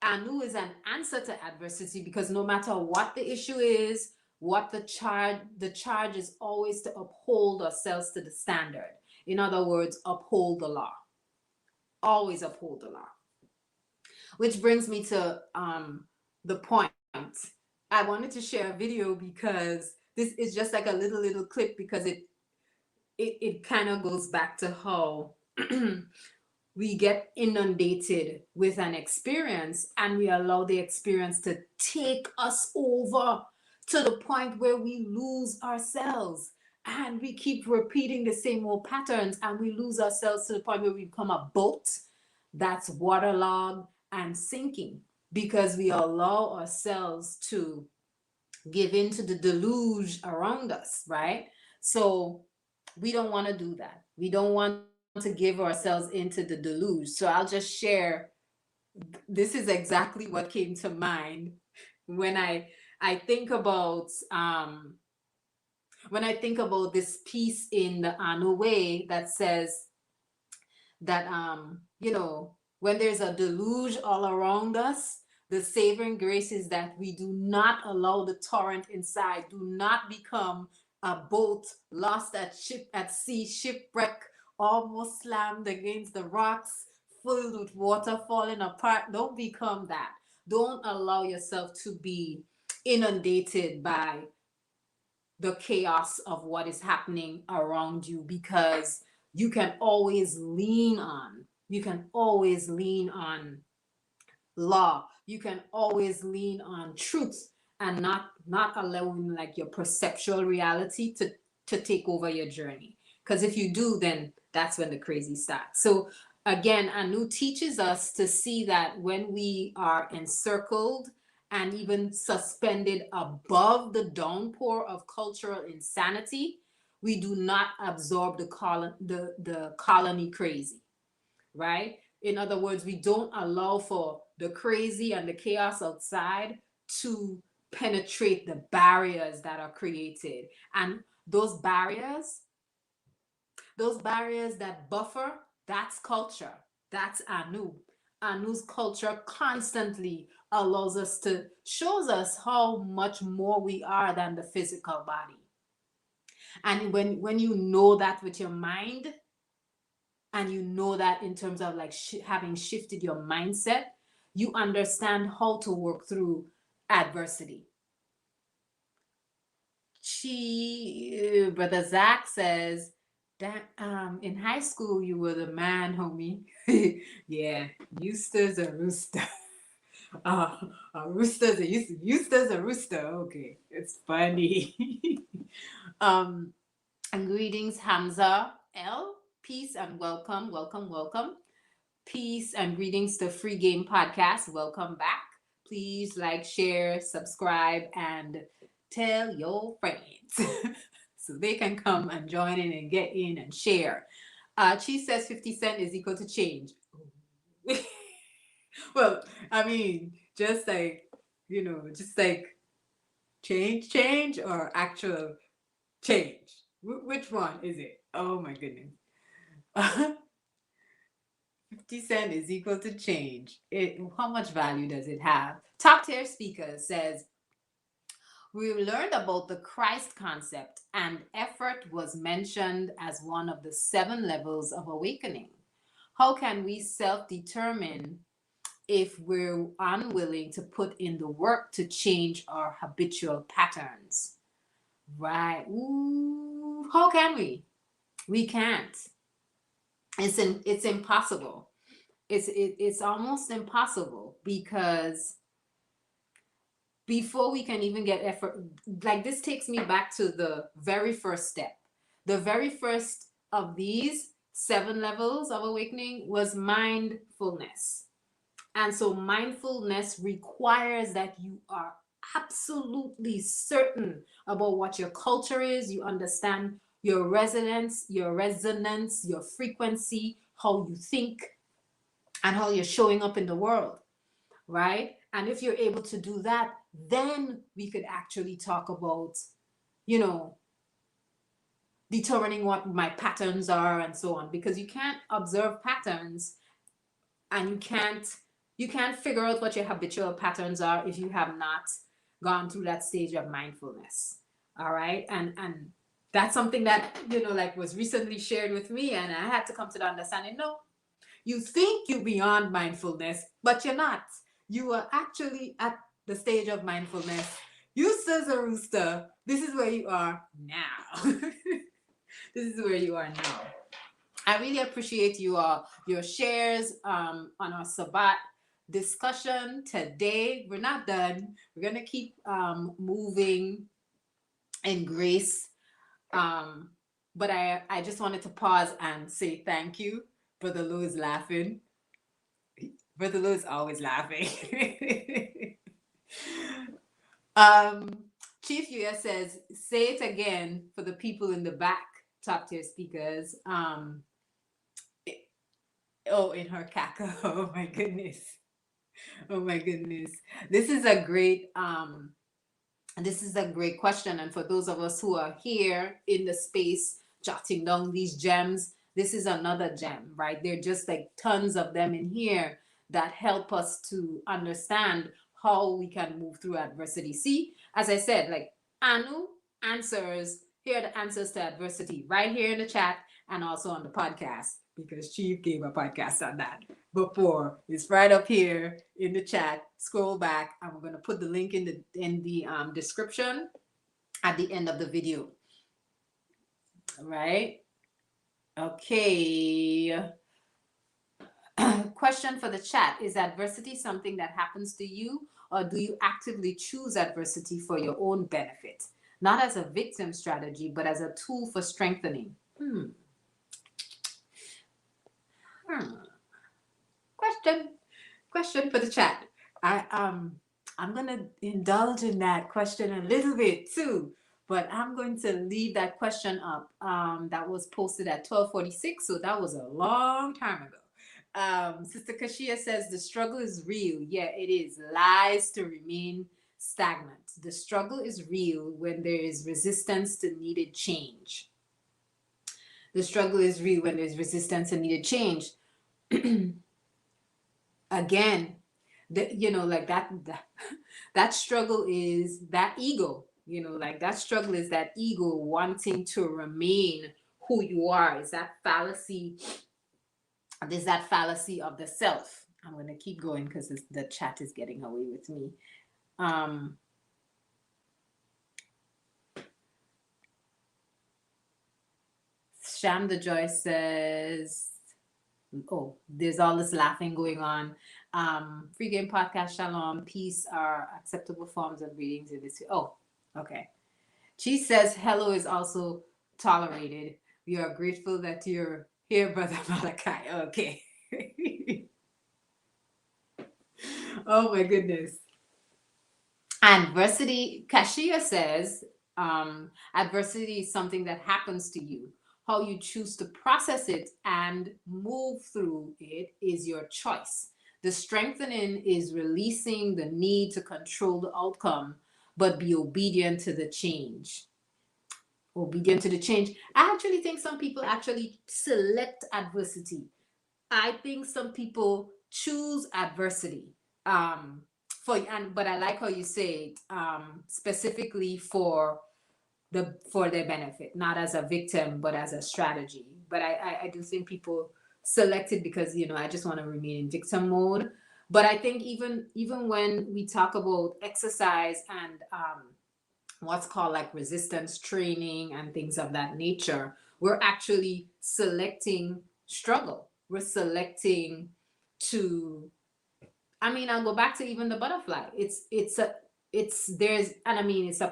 Anu is an answer to adversity because no matter what the issue is, what the charge is always to uphold ourselves to the standard. In other words, uphold the law. Always uphold the law. Which brings me to the point. I wanted to share a video because this is just like a little clip because it kind of goes back to how we get inundated with an experience and we allow the experience to take us over to the point where we lose ourselves and we keep repeating the same old patterns and we lose ourselves to the point where we become a boat that's waterlogged and sinking because we allow ourselves to give in to the deluge around us, right? So we don't want to do that. We don't want to give ourselves into the deluge. So I'll just share, this is exactly what came to mind when I think about this piece in the Anu Way that says that when there's a deluge all around us, the saving grace is that we do not allow the torrent inside, do not become a boat lost at sea, shipwreck, almost slammed against the rocks, filled with water falling apart. Don't become that. Don't allow yourself to be inundated by the chaos of what is happening around you because you can always lean on law, you can always lean on truth and not allowing like your perceptual reality to take over your journey, because if you do, then that's when the crazy starts. So again, Anu teaches us to see that when we are encircled and even suspended above the downpour of cultural insanity, we do not absorb the colony crazy, right? In other words, we don't allow for the crazy and the chaos outside to penetrate the barriers that are created. And those barriers that buffer, that's culture. That's Anu. Anu's culture constantly allows us shows us how much more we are than the physical body. And when you know that with your mind, and you know that in terms of like having shifted your mindset, you understand how to work through adversity. Brother Zach says that in high school you were the man, homie. Yeah, Eustace a rooster. A rooster's a Eustace a rooster. Okay, it's funny. um, and greetings, Hamza L. Peace and welcome, welcome, welcome. Peace and greetings to Free Game Podcast. Welcome back. Please like, share, subscribe, and tell your friends so they can come and join in and get in and share. She says 50 cent is equal to change. Well, I mean, just like, change or actual change. Which one is it? Oh my goodness. 50 cent is equal to change. How much value does it have? Top tier speaker says, we learned about the Christ concept, and effort was mentioned as one of the 7 levels of awakening. How can we self determine if we're unwilling to put in the work to change our habitual patterns? Right. Ooh, how can we? We can't. It's impossible. It's almost impossible because before we can even get effort, like this takes me back to the very first step. The very first of these 7 levels of awakening was mindfulness. And so mindfulness requires that you are absolutely certain about what your culture is. You understand your resonance, your frequency, how you think, and how you're showing up in the world, right? And if you're able to do that, then we could actually talk about, you know, determining what my patterns are and so on, because you can't observe patterns and you can't figure out what your habitual patterns are if you have not gone through that stage of mindfulness. All right. And that's something that, like was recently shared with me, and I had to come to the understanding, no, you think you're beyond mindfulness, but you're not. You are actually at the stage of mindfulness. You says a rooster. This is where you are now. This is where you are now. I really appreciate your shares on our Sabbath discussion today. We're not done. We're gonna keep moving in grace. But I just wanted to pause and say thank you. Brother Lou is laughing. Brother Lou is always laughing. um, Chief Yuya says, say it again for the people in the back, top tier speakers. Oh, in her caca. Oh my goodness. Oh my goodness. This is a great question. And for those of us who are here in the space jotting down these gems, this is another gem, right? There are just like tons of them in here that help us to understand how we can move through adversity. See, as I said, like Anu answers, here are the answers to adversity right here in the chat and also on the podcast, because Chief gave a podcast on that before. It's right up here in the chat. Scroll back. I'm going to put the link in the description at the end of the video. All right. Okay. Question for the chat: is adversity something that happens to you, or do you actively choose adversity for your own benefit, not as a victim strategy, but as a tool for strengthening? Question for the chat. I'm gonna indulge in that question a little bit too, but I'm going to leave that question up. That was posted at 12:46, so that was a long time ago. Sister Kashia says the struggle is real. Yeah, it is. Lies to remain stagnant. The struggle is real when there is resistance to needed change. The struggle is real when there's resistance to needed change. Again, like that struggle is that ego. Like that struggle is that ego wanting to remain who you are. Is that fallacy? There's that fallacy of the self. I'm going to keep going because the chat is getting away with me. Sham the Joy says, oh, there's all this laughing going on. Free Game Podcast, Shalom, peace are acceptable forms of greetings in this. Oh, okay. She says hello is also tolerated. We are grateful that you're here, Brother Malachi. Okay. Oh my goodness. Adversity, Kashia says, adversity is something that happens to you. How you choose to process it and move through it is your choice. The strengthening is releasing the need to control the outcome, but be obedient to the change. Obedient to the change. I actually think some people actually select adversity. I think some people choose adversity. But I like how you say it, specifically for their benefit, not as a victim, but as a strategy. But I do think people select it because, I just want to remain in victim mode. But I think even when we talk about exercise and what's called like resistance training and things of that nature, we're actually selecting struggle. We're selecting to, I mean, I'll go back to even the butterfly. It's a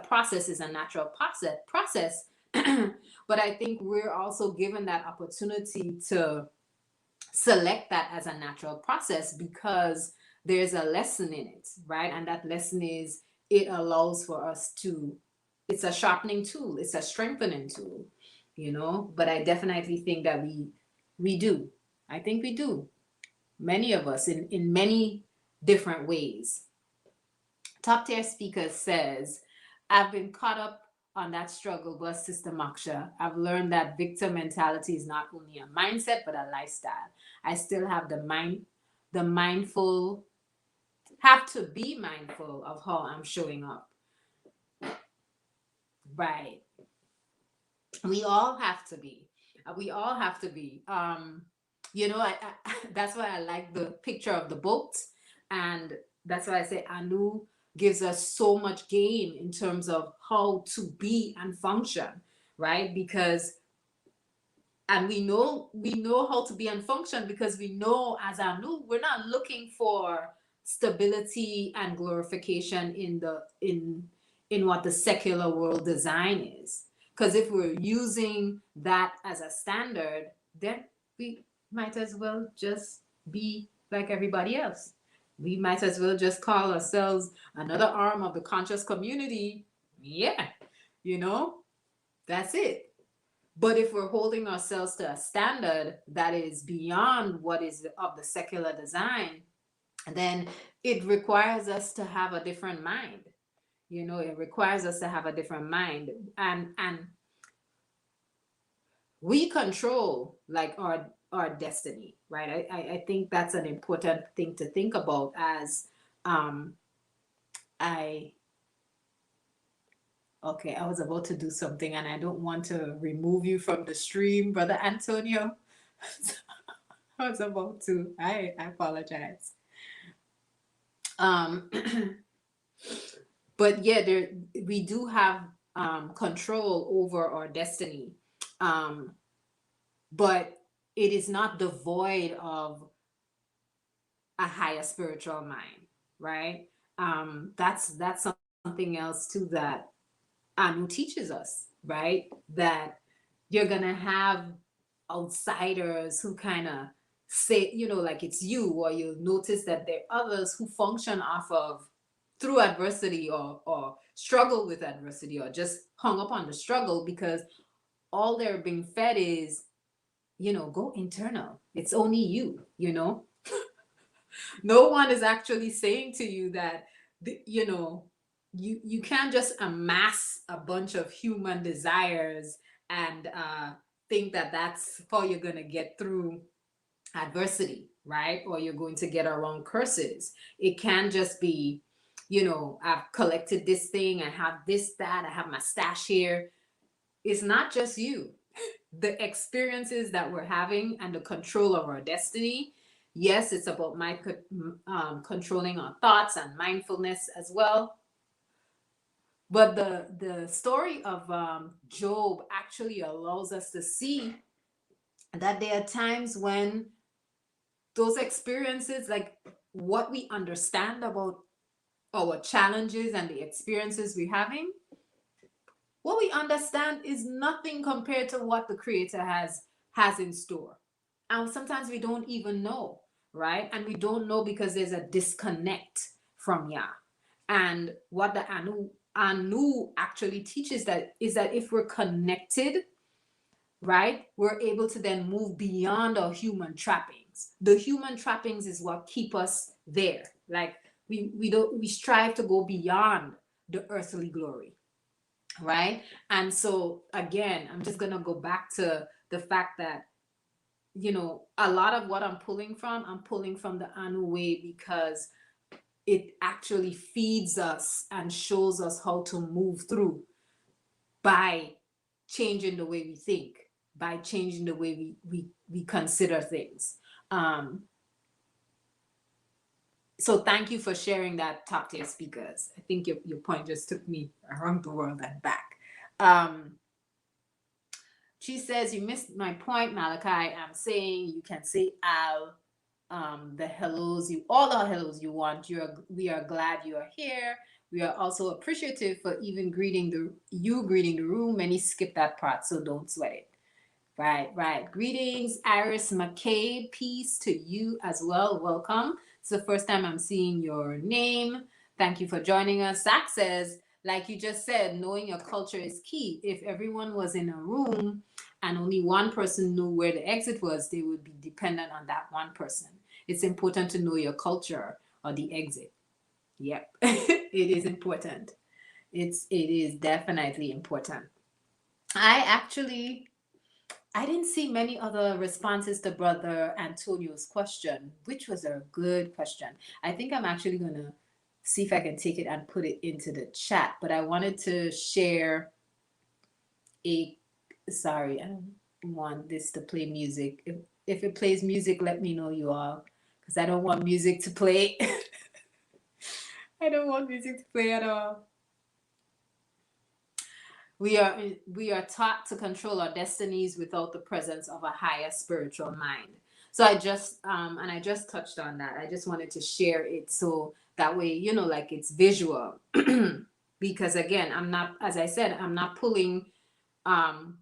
process, is a natural process. But I think we're also given that opportunity to select that as a natural process because there's a lesson in it, right? And that lesson is, it allows for us to, it's a sharpening tool, it's a strengthening tool, but I definitely think that we do. I think we do. Many of us in many different ways. Top tier speaker says, I've been caught up on that struggle bus, Sister Maksha. I've learned that victim mentality is not only a mindset, but a lifestyle. I still have the mindful, have to be mindful of how I'm showing up. Right. We all have to be. We all have to be. That's why I like the picture of the boat. And that's why I say Anu gives us so much gain in terms of how to be and function, right? Because, and we know how to be and function because we know, as Anu, we're not looking for stability and glorification in what the secular world design is. Because if we're using that as a standard, then we might as well just be like everybody else. We might as well just call ourselves another arm of the conscious community. Yeah, you know, that's it. But if we're holding ourselves to a standard that is beyond what is of the secular design, then it requires us to have a different mind. It requires us to have a different mind. And we control like our destiny, right? I think that's an important thing to think about as I okay, I was about to do something and I don't want to remove you from the stream, Brother Antonio. I was about to. I apologize. Um but yeah, we do have control over our destiny. Um but it is not devoid of a higher spiritual mind, right? That's something else too that Anu teaches us, right? That you're gonna have outsiders who kind of say, like it's you, or you'll notice that there are others who function off of through adversity, or struggle with adversity, or just hung up on the struggle because all they're being fed is, go internal. It's only you. No one is actually saying to you that, you can't just amass a bunch of human desires and think that that's how you're going to get through adversity, right? Or you're going to get around curses. It can just be, I've collected this thing, I have this, that, I have my stash here. It's not just you. The experiences that we're having and the control of our destiny. Yes, it's about controlling our thoughts and mindfulness as well. But the story of Job actually allows us to see that there are times when those experiences, like what we understand about our challenges and the experiences we're having, what we understand is nothing compared to what the Creator has in store. And sometimes we don't even know, right? And we don't know because there's a disconnect from Yah. And what the Anu actually teaches that is that if we're connected, right, we're able to then move beyond our human trappings. The human trappings is what keep us there. Like we strive to go beyond the earthly glory, right? And so again, I'm just gonna go back to the fact that a lot of what I'm pulling from the Anu way because it actually feeds us and shows us how to move through by changing the way we think, by changing the way we consider things. Um, so thank you for sharing that, top tier speakers. I think your point just took me around the world and back. Um, she says, you missed my point, Malachi. I'm saying you can say Al, the hellos, all the hellos you want. We are glad you are here. We are also appreciative for even greeting the room. Many skip that part, so don't sweat it. Right. Greetings, Iris McCabe. Peace to you as well. Welcome. It's the first time I'm seeing your name. Thank you for joining us. Zach says, like you just said, knowing your culture is key. If everyone was in a room and only one person knew where the exit was, they would be dependent on that one person. It's important to know your culture or the exit. Yep, it is important. It is definitely important. I didn't see many other responses to Brother Antonio's question, which was a good question. I think I'm actually going to see if I can take it and put it into the chat. But I wanted to share a. Sorry, I don't want this to play music. If it plays music, let me know, you all, because I don't want music to play. I don't want music to play at all. We are taught to control our destinies without the presence of a higher spiritual mind. So I just touched on that. I just wanted to share it so that way, like it's visual. Because again, I'm not, as I said, I'm not pulling um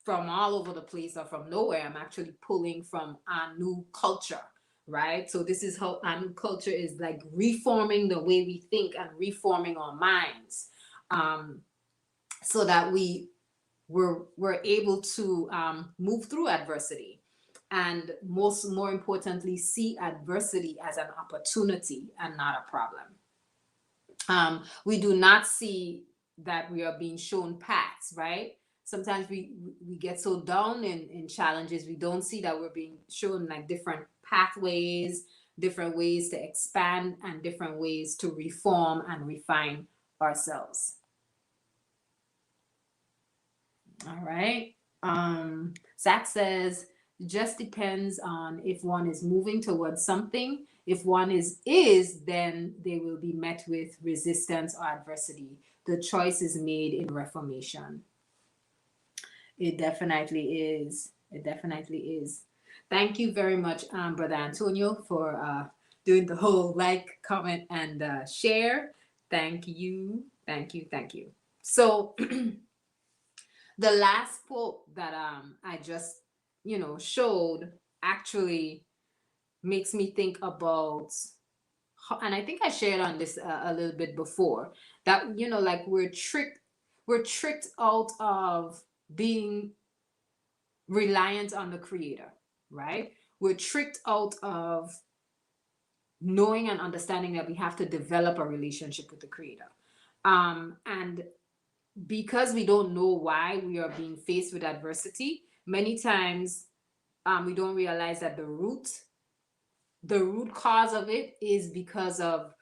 from all over the place or from nowhere. I'm actually pulling from our new culture, right? So this is how our new culture is like reforming the way we think and reforming our minds. So that we're able to move through adversity, and more importantly, see adversity as an opportunity and not a problem. We do not see that we are being shown paths, right? Sometimes we get so down in challenges, we don't see that we're being shown like different pathways, different ways to expand, and different ways to reform and refine ourselves. All right. Zach says, just depends on if one is moving towards something. If one is, then they will be met with resistance or adversity. The choice is made in reformation. It definitely is. It definitely is. Thank you very much, Brother Antonio, for doing the whole like, comment, and share. Thank you. Thank you. Thank you. So the last quote that I just showed actually makes me think about, and I think I shared on this a little bit before, that like we're tricked out of being reliant on the creator, right? We're tricked out of knowing and understanding that we have to develop a relationship with the creator, and because we don't know why we are being faced with adversity, many times we don't realize that the root cause of it is because of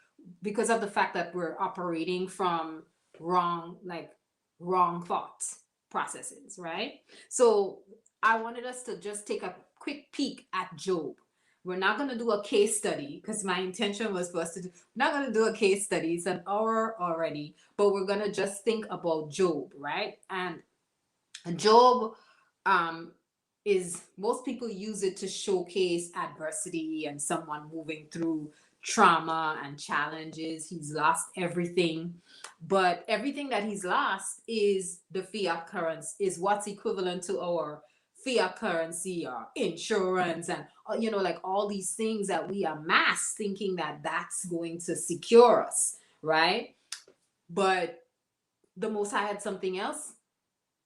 the fact that we're operating from wrong thoughts processes, right? So I wanted us to just take a quick peek at Job. We're not going to do a case study because my intention was for us to do, we're not going to do a case study. It's an hour already, but we're going to just think about Job, right? And Job um, is, most people use it to showcase adversity and someone moving through trauma and challenges. He's lost everything, but everything that he's lost is the fiat currency, is what's equivalent to our fiat currency or insurance, and like all these things that we amass thinking that that's going to secure us, right? But the Most High had something else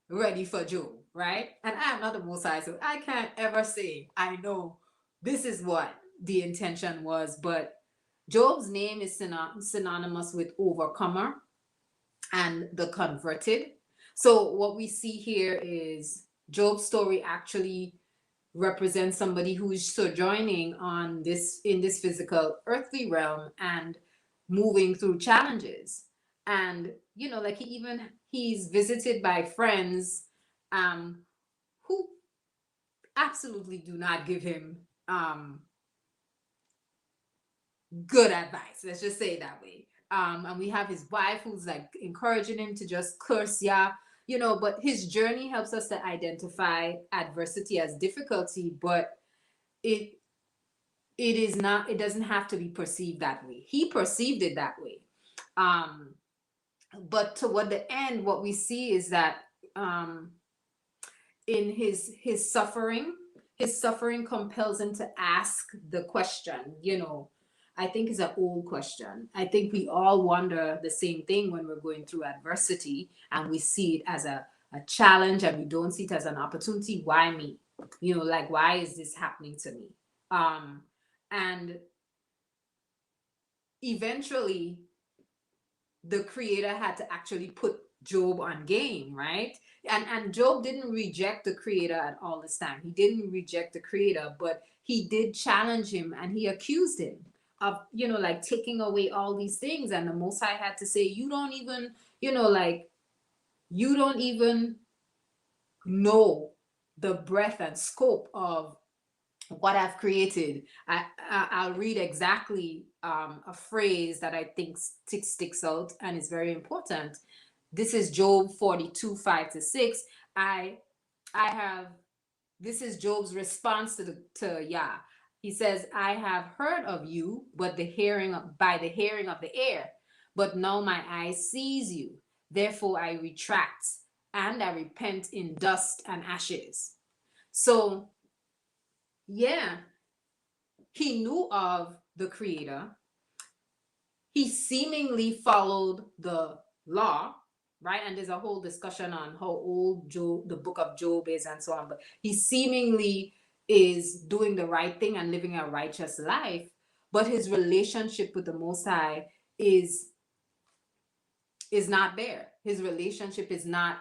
ready for Job, right? And I am not the Most High, so I can't ever say I know this is what the intention was. But Job's name is synonymous with overcomer and the converted. So what we see here is Job's story actually represents somebody who's sojourning on this in this physical earthly realm and moving through challenges. And like he's visited by friends um who absolutely do not give him good advice. Let's just say it that way. And we have his wife who's like encouraging him to just curse, yeah, but his journey helps us to identify adversity as difficulty, but it it is not, it doesn't have to be perceived that way. He perceived it that way. Um, but toward the end, what we see is that um, in his suffering compels him to ask the question. I think it's an old question. I think we all wonder the same thing when we're going through adversity and we see it as a challenge and we don't see it as an opportunity. Why me? Like, why is this happening to me? And eventually the creator had to actually put Job on game, right? And Job didn't reject the creator at all this time. He didn't reject the creator, but he did challenge him and he accused him of, like taking away all these things. And the Most High had to say, you don't even, like, you don't even know the breadth and scope of what I've created. I'll read exactly a phrase that I think sticks out and is very important. This is Job 42, 5-6. I have, this is Job's response to Yah. He says, I have heard of you, but by the hearing of the ear, but now my eye sees you. Therefore I retract and I repent in dust and ashes. So yeah, he knew of the creator. He seemingly followed the law, right? And there's a whole discussion on how old Job, the book of Job is and so on. But he seemingly is doing the right thing and living a righteous life. But his relationship with the Most High is not there. His relationship is not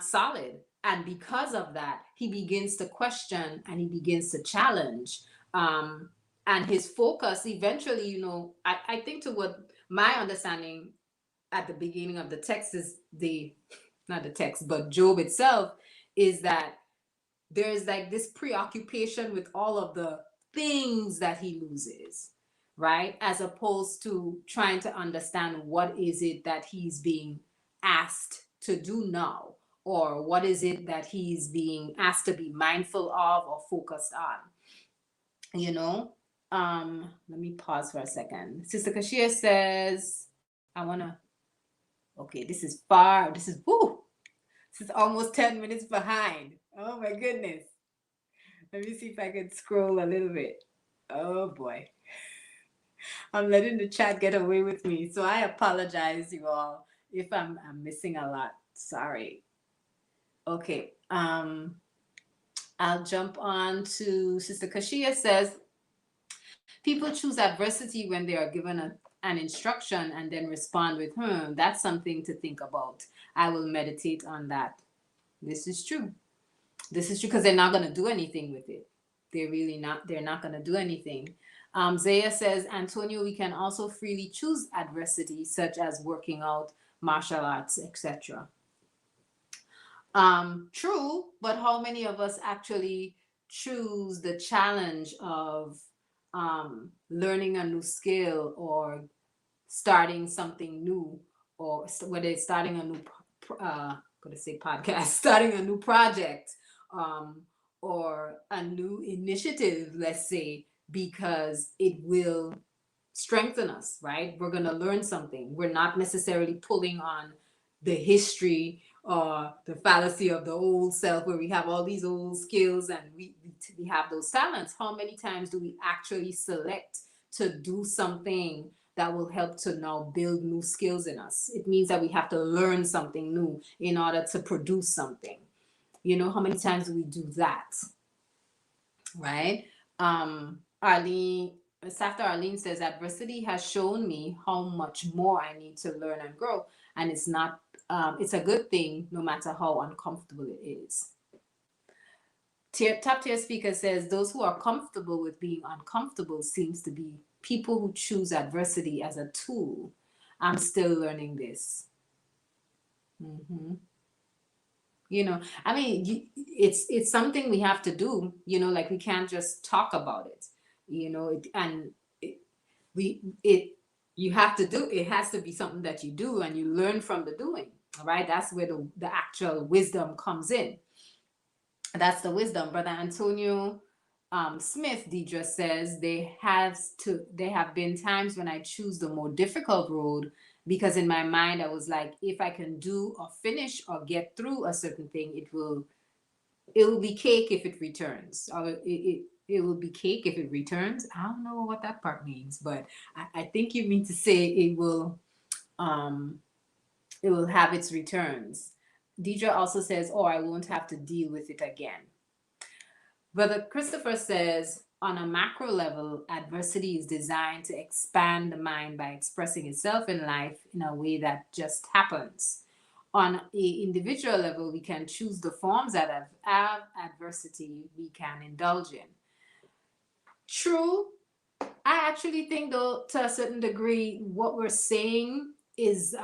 solid. And because of that, he begins to question and he begins to challenge. And his focus eventually, I think to what my understanding at the beginning of the text is not the text, but Job itself, is that there's like this preoccupation with all of the things that he loses, right? As opposed to trying to understand what is it that he's being asked to do now, or what is it that he's being asked to be mindful of or focused on, let me pause for a second. Sister Kashia says, okay, this is almost 10 minutes behind. Oh my goodness. Let me see if I can scroll a little bit. Oh boy. I'm letting the chat get away with me. So I apologize, you all, if I'm missing a lot. Sorry. Okay. I'll jump on to Sister Kashia says, people choose adversity when they are given an instruction and then respond with, that's something to think about. I will meditate on that. This is true. This is true because they're not going to do anything with it. They're not going to do anything. Zaya says, Antonio, we can also freely choose adversity, such as working out, martial arts, etc. True, but how many of us actually choose the challenge of learning a new skill or starting something new, or whether it's starting a new podcast, starting a new project, or a new initiative, let's say, because it will strengthen us, right? We're going to learn something. We're not necessarily pulling on the history or the fallacy of the old self where we have all these old skills and we have those talents. How many times do we actually select to do something that will help to now build new skills in us? It means that we have to learn something new in order to produce something. How many times do we do that? Right? Arlene says, adversity has shown me how much more I need to learn and grow. And it's a good thing no matter how uncomfortable it is. Top tier speaker says those who are comfortable with being uncomfortable seems to be people who choose adversity as a tool. I'm still learning this. Hmm. I mean, it's something we have to do. Like we can't just talk about it. And it you have to do. It has to be something that you do and you learn from the doing. All right, that's where the actual wisdom comes in. That's the wisdom. Brother Antonio Smith, Deidre says, there have been times when I choose the more difficult road because in my mind I was like, if I can do or finish or get through a certain thing, it will be cake if it returns. Or it will be cake if it returns. I don't know what that part means, but I think you mean to say um it will have its returns. Deidre also says, oh, I won't have to deal with it again. Brother Christopher says, on a macro level, adversity is designed to expand the mind by expressing itself in life in a way that just happens. On an individual level, we can choose the forms that have adversity we can indulge in. True, I actually think, though, to a certain degree, what we're saying is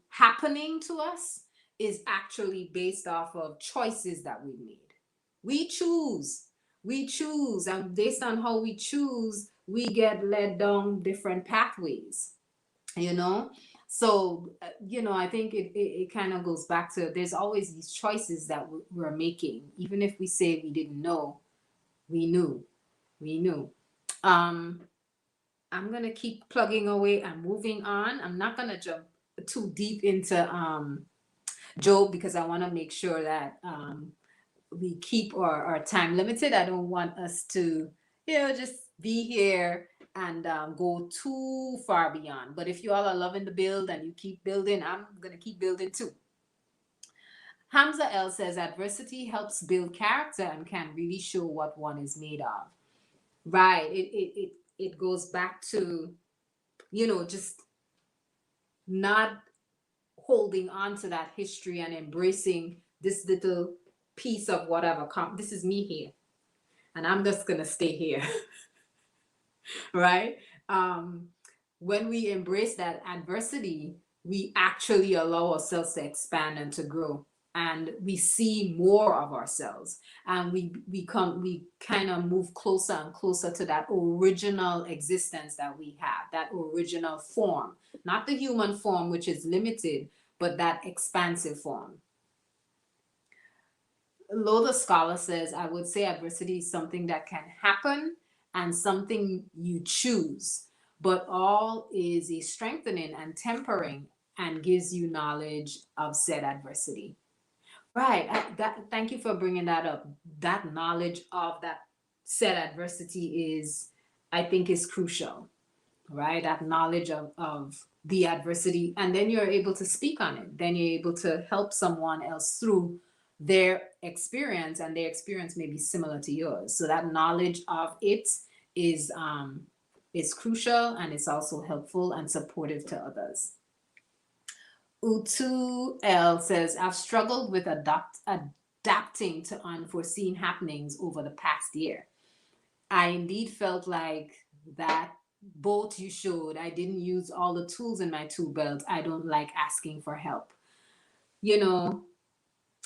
happening to us is actually based off of choices that we made. We choose. We choose. And based on how we choose, we get led down different pathways, you know? So, I think it kind of goes back to there's always these choices that we're making. Even if we say we didn't know, we knew. We knew. Um, I'm gonna keep plugging away and moving on. I'm not gonna jump too deep into Job because I want to make sure that we keep our time limited. I don't want us to, just be here and go too far beyond. But if you all are loving the build and you keep building, I'm gonna keep building too. Hamza L says adversity helps build character and can really show what one is made of. Right. It goes back to just not holding on to that history and embracing this little piece of whatever. This is me here, and I'm just gonna stay here, right? Um, when we embrace that adversity, we actually allow ourselves to expand and to grow, and we see more of ourselves, and we kind of move closer and closer to that original existence that we have, that original form, not the human form, which is limited, but that expansive form. Lola Scholar says, I would say adversity is something that can happen and something you choose, but all is a strengthening and tempering and gives you knowledge of said adversity. Right. Thank you for bringing that up. That knowledge of that said adversity I think, is crucial, right? That knowledge of the adversity, and then you're able to speak on it. Then you're able to help someone else through their experience, and their experience may be similar to yours. So that knowledge of it is is crucial, and it's also helpful and supportive to others. Utu L says, I've struggled with adapting to unforeseen happenings over the past year. I indeed felt like that boat you showed. I didn't use all the tools in my tool belt. I don't like asking for help. You know,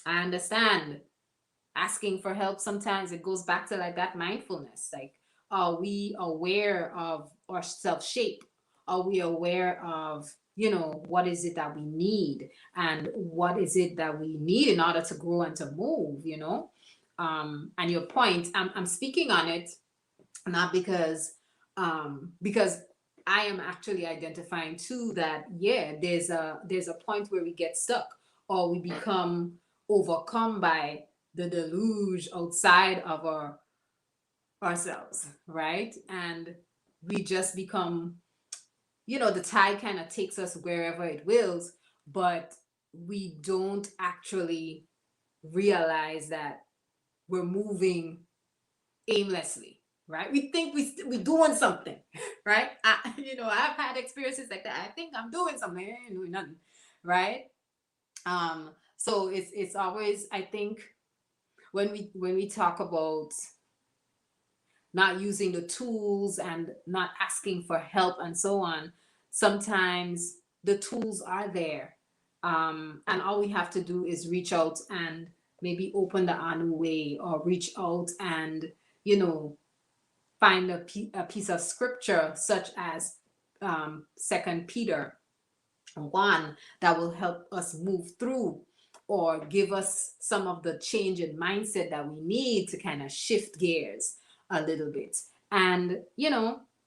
I understand asking for help. Sometimes it goes back to like that mindfulness. Like, are we aware of our self shape? Are we aware of, what is it that we need, and what is it that we need in order to grow and to move, and your point, I'm speaking on it not because I am actually identifying too that, yeah, there's a point where we get stuck, or we become overcome by the deluge outside of ourselves, right? And we just become, the tide kind of takes us wherever it wills, but we don't actually realize that we're moving aimlessly, right? We think we're doing something, right? I've had experiences like that. I think I'm doing something, I ain't doing nothing, right? So it's always, I think, when we talk about not using the tools and not asking for help and so on, sometimes the tools are there. And all we have to do is reach out and maybe open the Anu way, or reach out and, you know, find a piece of scripture such as 2 Peter 1 that will help us move through, or give us some of the change in mindset that we need to kind of shift gears a little bit. And,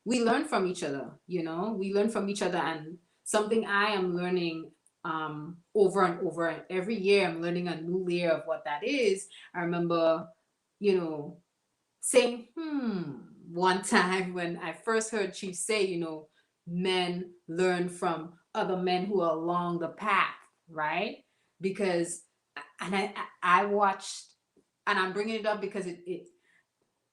we learn from each other, we learn from each other. And something I am learning over and over, and every year I'm learning a new layer of what that is. I remember, saying, one time when I first heard Chief say, men learn from other men who are along the path, right? Because, and I watched, and I'm bringing it up because it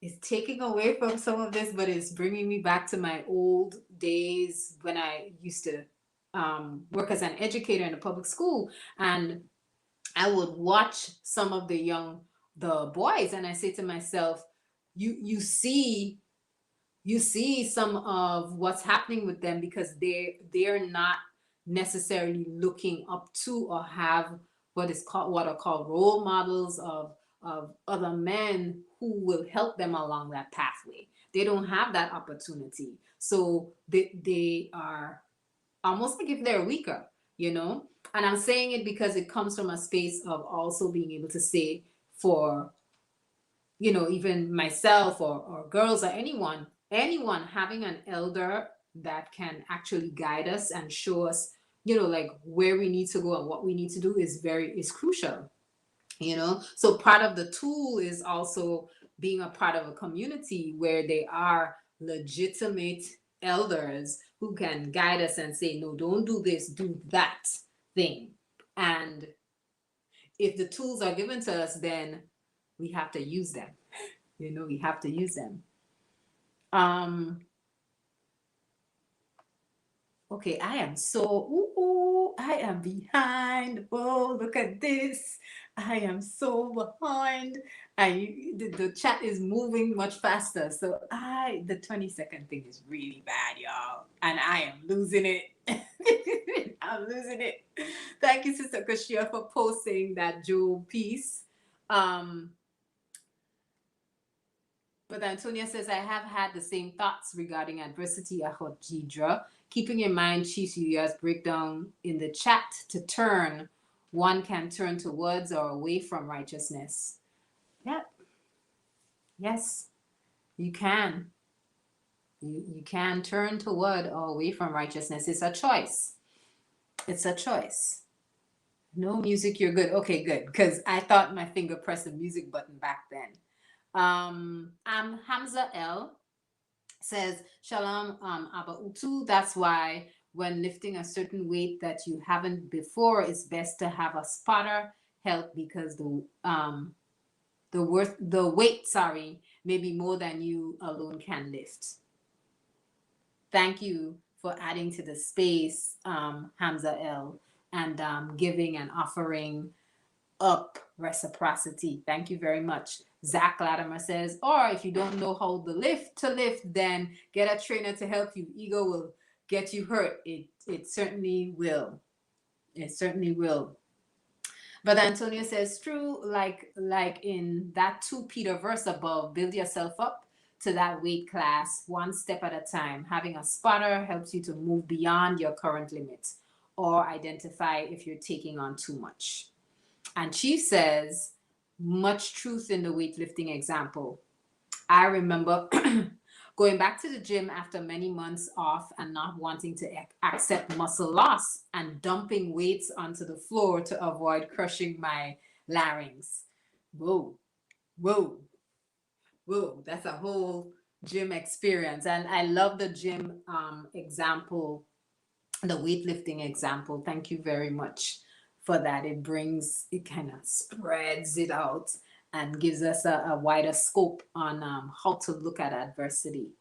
is taking away from some of this, but it's bringing me back to my old days when I used to work as an educator in a public school. And I would watch some of the boys, and I say to myself, you see some of what's happening with them, because they're not necessarily looking up to or have what are called role models of other men who will help them along that pathway. They don't have that opportunity, so they are almost like if they're weaker, and I'm saying it because it comes from a space of also being able to say, for even myself, or girls, or anyone having an elder that can actually guide us and show us, like where we need to go and what we need to do is crucial. So part of the tool is also being a part of a community where they are legitimate elders who can guide us and say, no, don't do this, do that thing. And if the tools are given to us, then we have to use them. We have to use them. Okay, I am I am behind. Oh, look at this. I am so behind. The chat is moving much faster. So the 20-second thing is really bad, y'all. And I am losing it. I'm losing it. Thank you, Sister Kashia, for posting that Job piece. But Antonia says, I have had the same thoughts regarding adversity, Ahot Jidra. Keeping in mind Chief Yuya's breakdown in the chat to turn, one can turn towards or away from righteousness. Yep. Yes, you can. You can turn toward or away from righteousness. It's a choice. It's a choice. No music, you're good. Okay, good. Because I thought my finger pressed the music button back then. Hamza L says, Shalom, Abba Utu. That's why when lifting a certain weight that you haven't before, it's best to have a spotter help, because the weight, may be more than you alone can lift. Thank you for adding to the space, Hamza L, and giving and offering up reciprocity. Thank you very much. Zach Latimer says, or if you don't know how to lift, then get a trainer to help you. Ego will get you hurt. It certainly will. It certainly will. But Antonio says, true, like in that 2 Peter verse above, build yourself up to that weight class one step at a time. Having a spotter helps you to move beyond your current limits, or identify if you're taking on too much. And Chief says, much truth in the weightlifting example. I remember going back to the gym after many months off and not wanting to accept muscle loss and dumping weights onto the floor to avoid crushing my larynx. Whoa. That's a whole gym experience. And I love the gym example, the weightlifting example. Thank you very much for that. It kind of spreads it out and gives us a wider scope on how to look at adversity.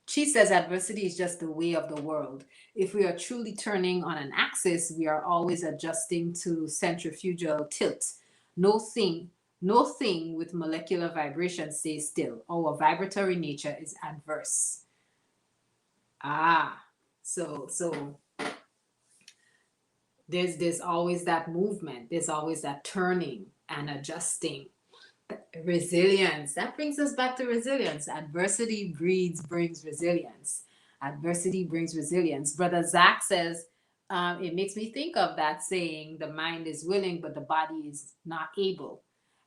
She says adversity is just the way of the world. If we are truly turning on an axis, we are always adjusting to centrifugal tilt. No thing, no thing with molecular vibration stays still. Our vibratory nature is adverse. Ah, so there's always that movement. There's always that turning and adjusting. Resilience. That brings us back to resilience. Adversity brings resilience. Adversity brings resilience. Brother Zach says, it makes me think of that saying, the mind is willing, but the body is not able.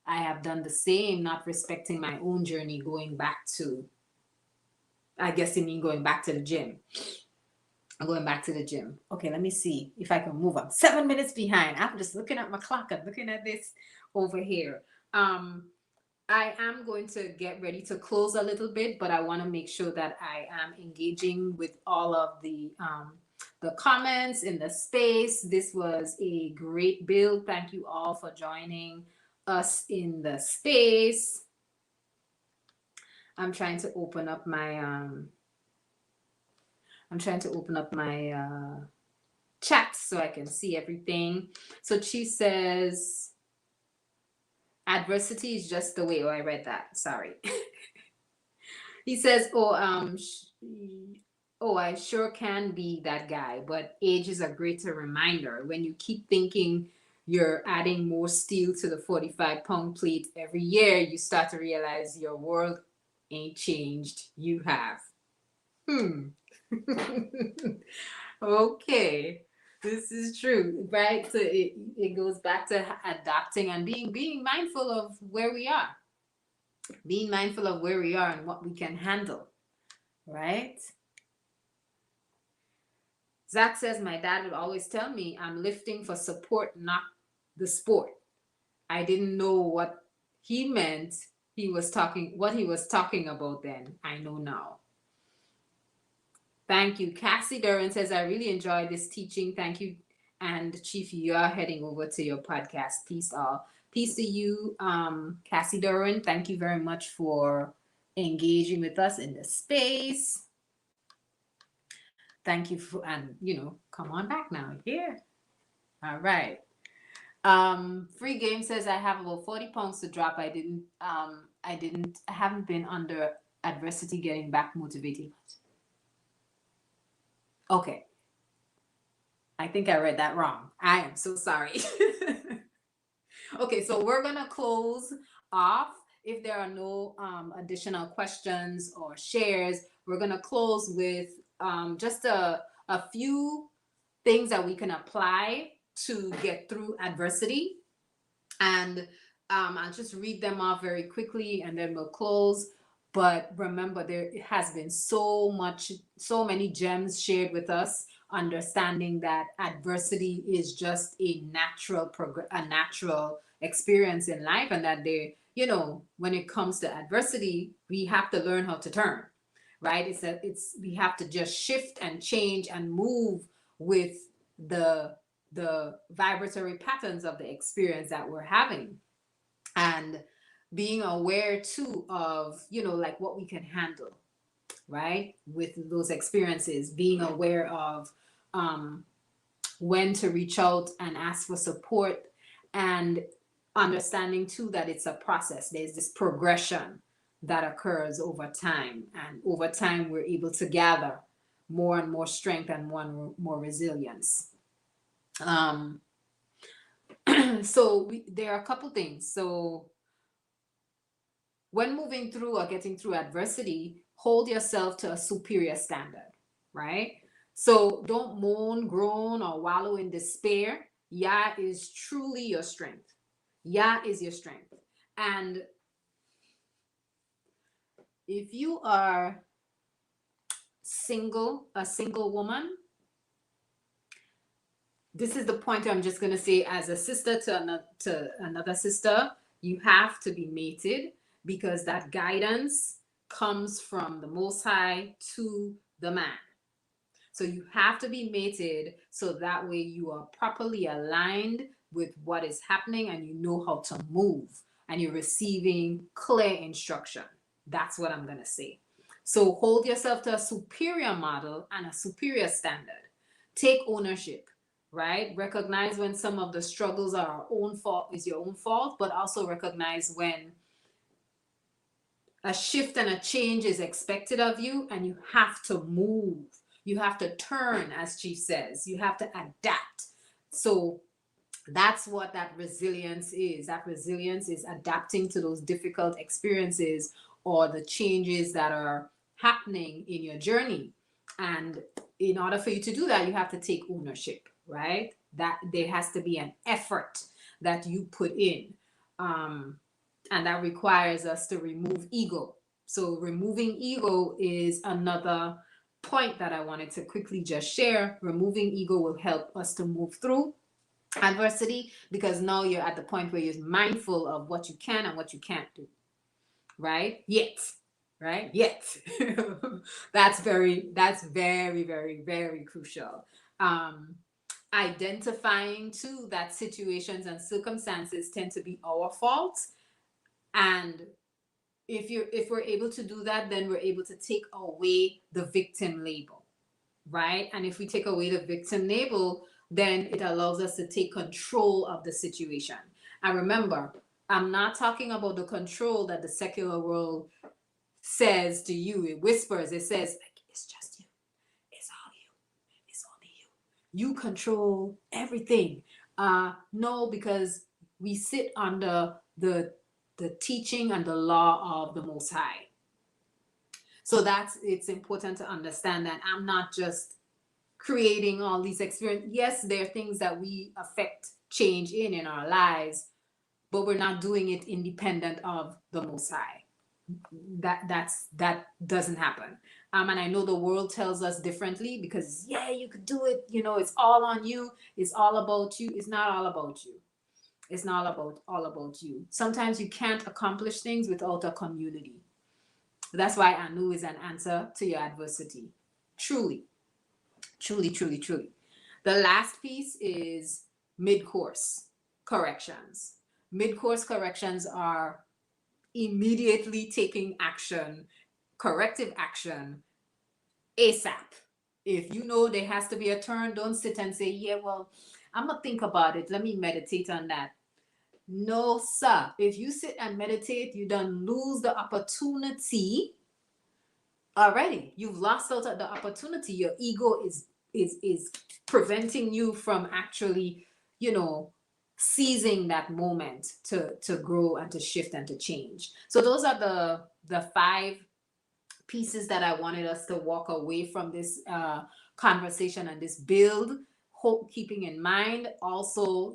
I have done the same, not respecting my own journey, going back to, I guess you mean going back to the gym. I'm going back to the gym. Okay, let me see if I can move. I'm 7 minutes behind. I'm just looking at my clock. I'm looking at this over here. I am going to get ready to close a little bit, but I want to make sure that I am engaging with all of the comments in the space. This was a great build. Thank you all for joining us in the space. I'm trying to open up my chat so I can see everything. So she says, adversity is just the way. Oh, I read that. Sorry. He says, I sure can be that guy, but age is a greater reminder. When you keep thinking you're adding more steel to the 45-pound plate every year, you start to realize your world ain't changed. You have. Okay. This is true, right? So it goes back to adapting and being mindful of where we are. Being mindful of where we are and what we can handle, right? Zach says, my dad would always tell me I'm lifting for support, not the sport. I didn't know what he meant. What he was talking about then. I know now. Thank you. Cassie Duran says, I really enjoyed this teaching. Thank you. And Chief, you are heading over to your podcast. Peace all. Peace to you, Cassie Duran. Thank you very much for engaging with us in this space. Thank you for, and come on back now. Here. All right. Free Game says, I have about 40 pounds to drop. I haven't been under adversity getting back motivated. Okay. I think I read that wrong. I am so sorry. Okay, so we're gonna close off. If there are no additional questions or shares, we're gonna close with just a few things that we can apply to get through adversity. And I'll just read them off very quickly and then we'll close. But remember, there has been so many gems shared with us, understanding that adversity is just a natural experience in life, and that when it comes to adversity, we have to learn how to turn, right? We have to just shift and change and move with the vibratory patterns of the experience that we're having, and being aware too of like what we can handle, right, with those experiences, being aware of when to reach out and ask for support, and understanding too that it's a process. There's this progression that occurs over time, and over time we're able to gather more and more strength and more resilience. So there are a couple things. So when moving through or getting through adversity, hold yourself to a superior standard, right? So don't moan, groan, or wallow in despair. Ya is truly your strength. Ya is your strength. And if you are a single woman, this is the point I'm just going to say, as a sister to another sister, you have to be mated, because that guidance comes from the Most High to the man. So you have to be mated, so that way you are properly aligned with what is happening and you know how to move and you're receiving clear instruction. That's what I'm going to say. So hold yourself to a superior model and a superior standard. Take ownership, right? Recognize when some of the struggles are our own fault, is your own fault, but also recognize when a shift and a change is expected of you and you have to move. You have to turn, as Chief says. You have to adapt. So that's what that resilience is. That resilience is adapting to those difficult experiences or the changes that are happening in your journey. And in order for you to do that, you have to take ownership, right? That there has to be an effort that you put in. And that requires us to remove ego. So removing ego is another point that I wanted to quickly just share. Removing ego will help us to move through adversity, because now you're at the point where you're mindful of what you can and what you can't do, right? Yet that's very very crucial. Identifying too that situations and circumstances tend to be our fault, and if we're able to do that, then we're able to take away the victim label, right? And if we take away the victim label, then it allows us to take control of the situation. And remember, I'm not talking about the control that the secular world says to you. It whispers, it says, like, it's just you, it's all you, it's only you, you control everything. No, because we sit under the teaching and the law of the Most High. So it's important to understand that I'm not just creating all these experiences. Yes, there are things that we affect change in our lives, but we're not doing it independent of the Most High. That doesn't happen. And I know the world tells us differently, because yeah, you could do it. It's all on you. It's all about you. It's not all about you. It's not all about you. Sometimes you can't accomplish things without a community. That's why Anu is an answer to your adversity. Truly. The last piece is mid-course corrections. Mid-course corrections are immediately taking action, corrective action, ASAP. If you know there has to be a turn, don't sit and say, yeah, well, I'm going to think about it. Let me meditate on that. No, sir. If you sit and meditate, you don't lose the opportunity already. You've lost out at the opportunity. Your ego is preventing you from actually, seizing that moment to grow and to shift and to change. So those are the 5 pieces that I wanted us to walk away from this conversation and this build. Hope, keeping in mind also,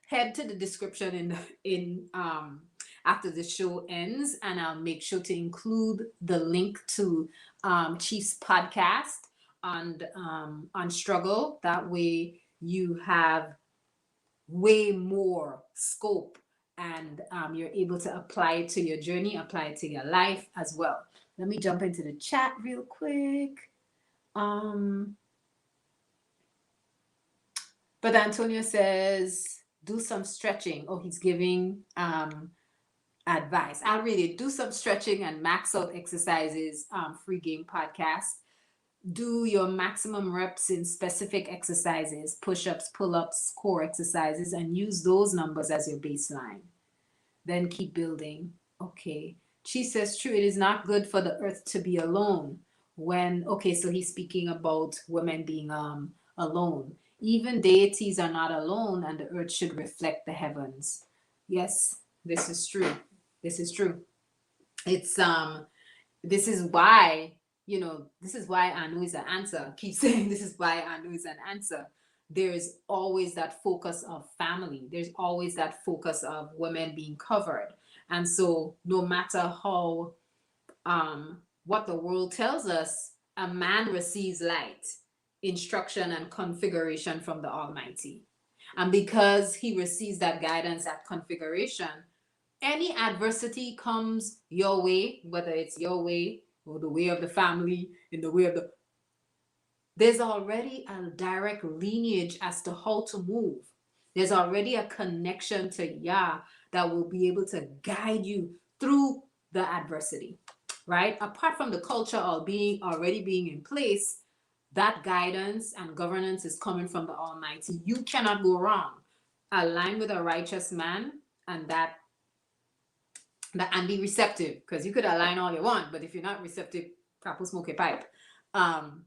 head to the description in after the show ends, and I'll make sure to include the link to Chief's podcast on struggle. That way you have way more scope, and you're able to apply it to your journey, apply it to your life as well. Let me jump into the chat real quick. But Antonio says, do some stretching. Oh, he's giving advice. I'll read it. Do some stretching and max out exercises. Free game podcast. Do your maximum reps in specific exercises, push-ups, pull-ups, core exercises, and use those numbers as your baseline. Then keep building. Okay. She says, true, it is not good for the earth to be alone. So he's speaking about women being alone. Even deities are not alone, and the earth should reflect the heavens. Yes, this is true. It's this is why Anu is an answer. I keep saying this is why Anu is an answer. There's always that focus of family. There's always that focus of women being covered. And so no matter how what the world tells us, a man receives light, instruction, and configuration from the Almighty. And because he receives that guidance, that configuration, any adversity comes your way, whether it's your way or the way of the family, in the way of there's already a direct lineage as to how to move. There's already a connection to Yah that will be able to guide you through the adversity. right? Apart from the culture already being in place, that guidance and governance is coming from the Almighty. You cannot go wrong. Align with a righteous man, and and be receptive, because you could align all you want, but if you're not receptive, proper smoke a pipe. Um,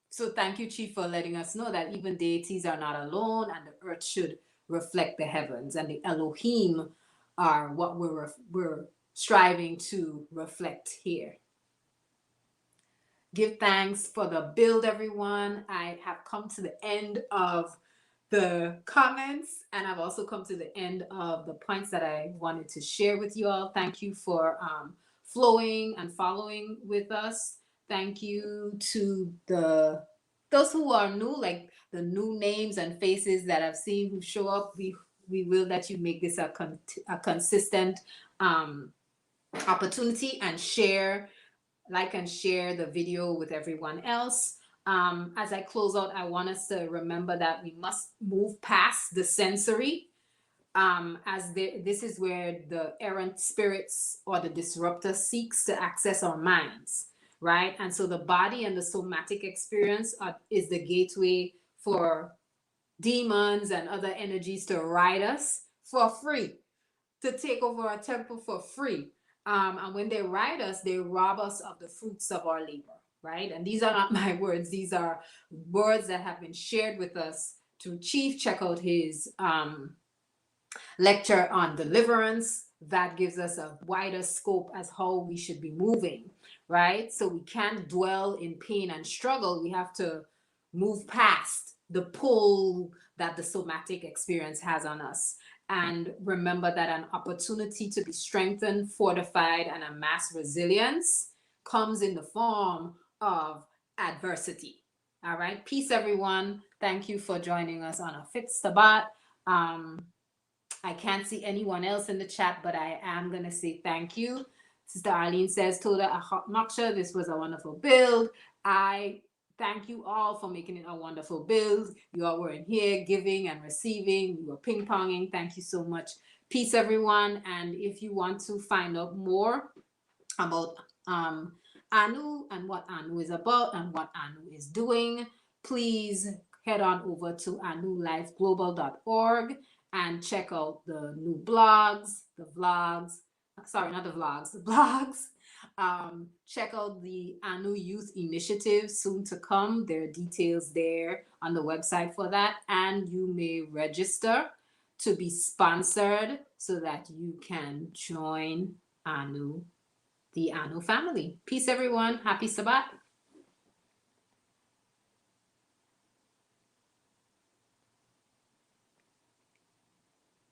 so thank you, Chief, for letting us know that even deities are not alone, and the earth should reflect the heavens, and the Elohim are what we're striving to reflect here. Give thanks for the build, everyone. I have come to the end of the comments, and I've also come to the end of the points that I wanted to share with you all. Thank you for flowing and following with us. Thank you to those who are new, like the new names and faces that I've seen who show up. We will let you make this a consistent opportunity, and like and share the video with everyone else. As I close out, I want us to remember that we must move past the sensory, this is where the errant spirits or the disruptor seeks to access our minds, right? And so the body and the somatic experience is the gateway for demons and other energies to ride us for free, to take over our temple for free. And when they ride us, they rob us of the fruits of our labor, right? And these are not my words. These are words that have been shared with us to Chief. Check out his lecture on deliverance. That gives us a wider scope as how we should be moving, right? So we can't dwell in pain and struggle. We have to move past the pull that the somatic experience has on us. And remember that an opportunity to be strengthened, fortified, and amass resilience comes in the form of adversity. All right. Peace, everyone. Thank you for joining us on a Fit Sabbath. I can't see anyone else in the chat, but I am going to say thank you. Sister Arlene says, Toda Ahot Moksha, this was a wonderful build. I thank you all for making it a wonderful build. You all were in here giving and receiving. We were ping-ponging. Thank you so much. Peace, everyone. And if you want to find out more about Anu and what Anu is about and what Anu is doing, please head on over to anulifeglobal.org and check out the new blogs, the vlogs. Sorry, not the vlogs, the blogs. Check out the Anu Youth Initiative soon to come. There are details there on the website for that. And you may register to be sponsored so that you can join Anu, the Anu family. Peace, everyone. Happy Sabbath.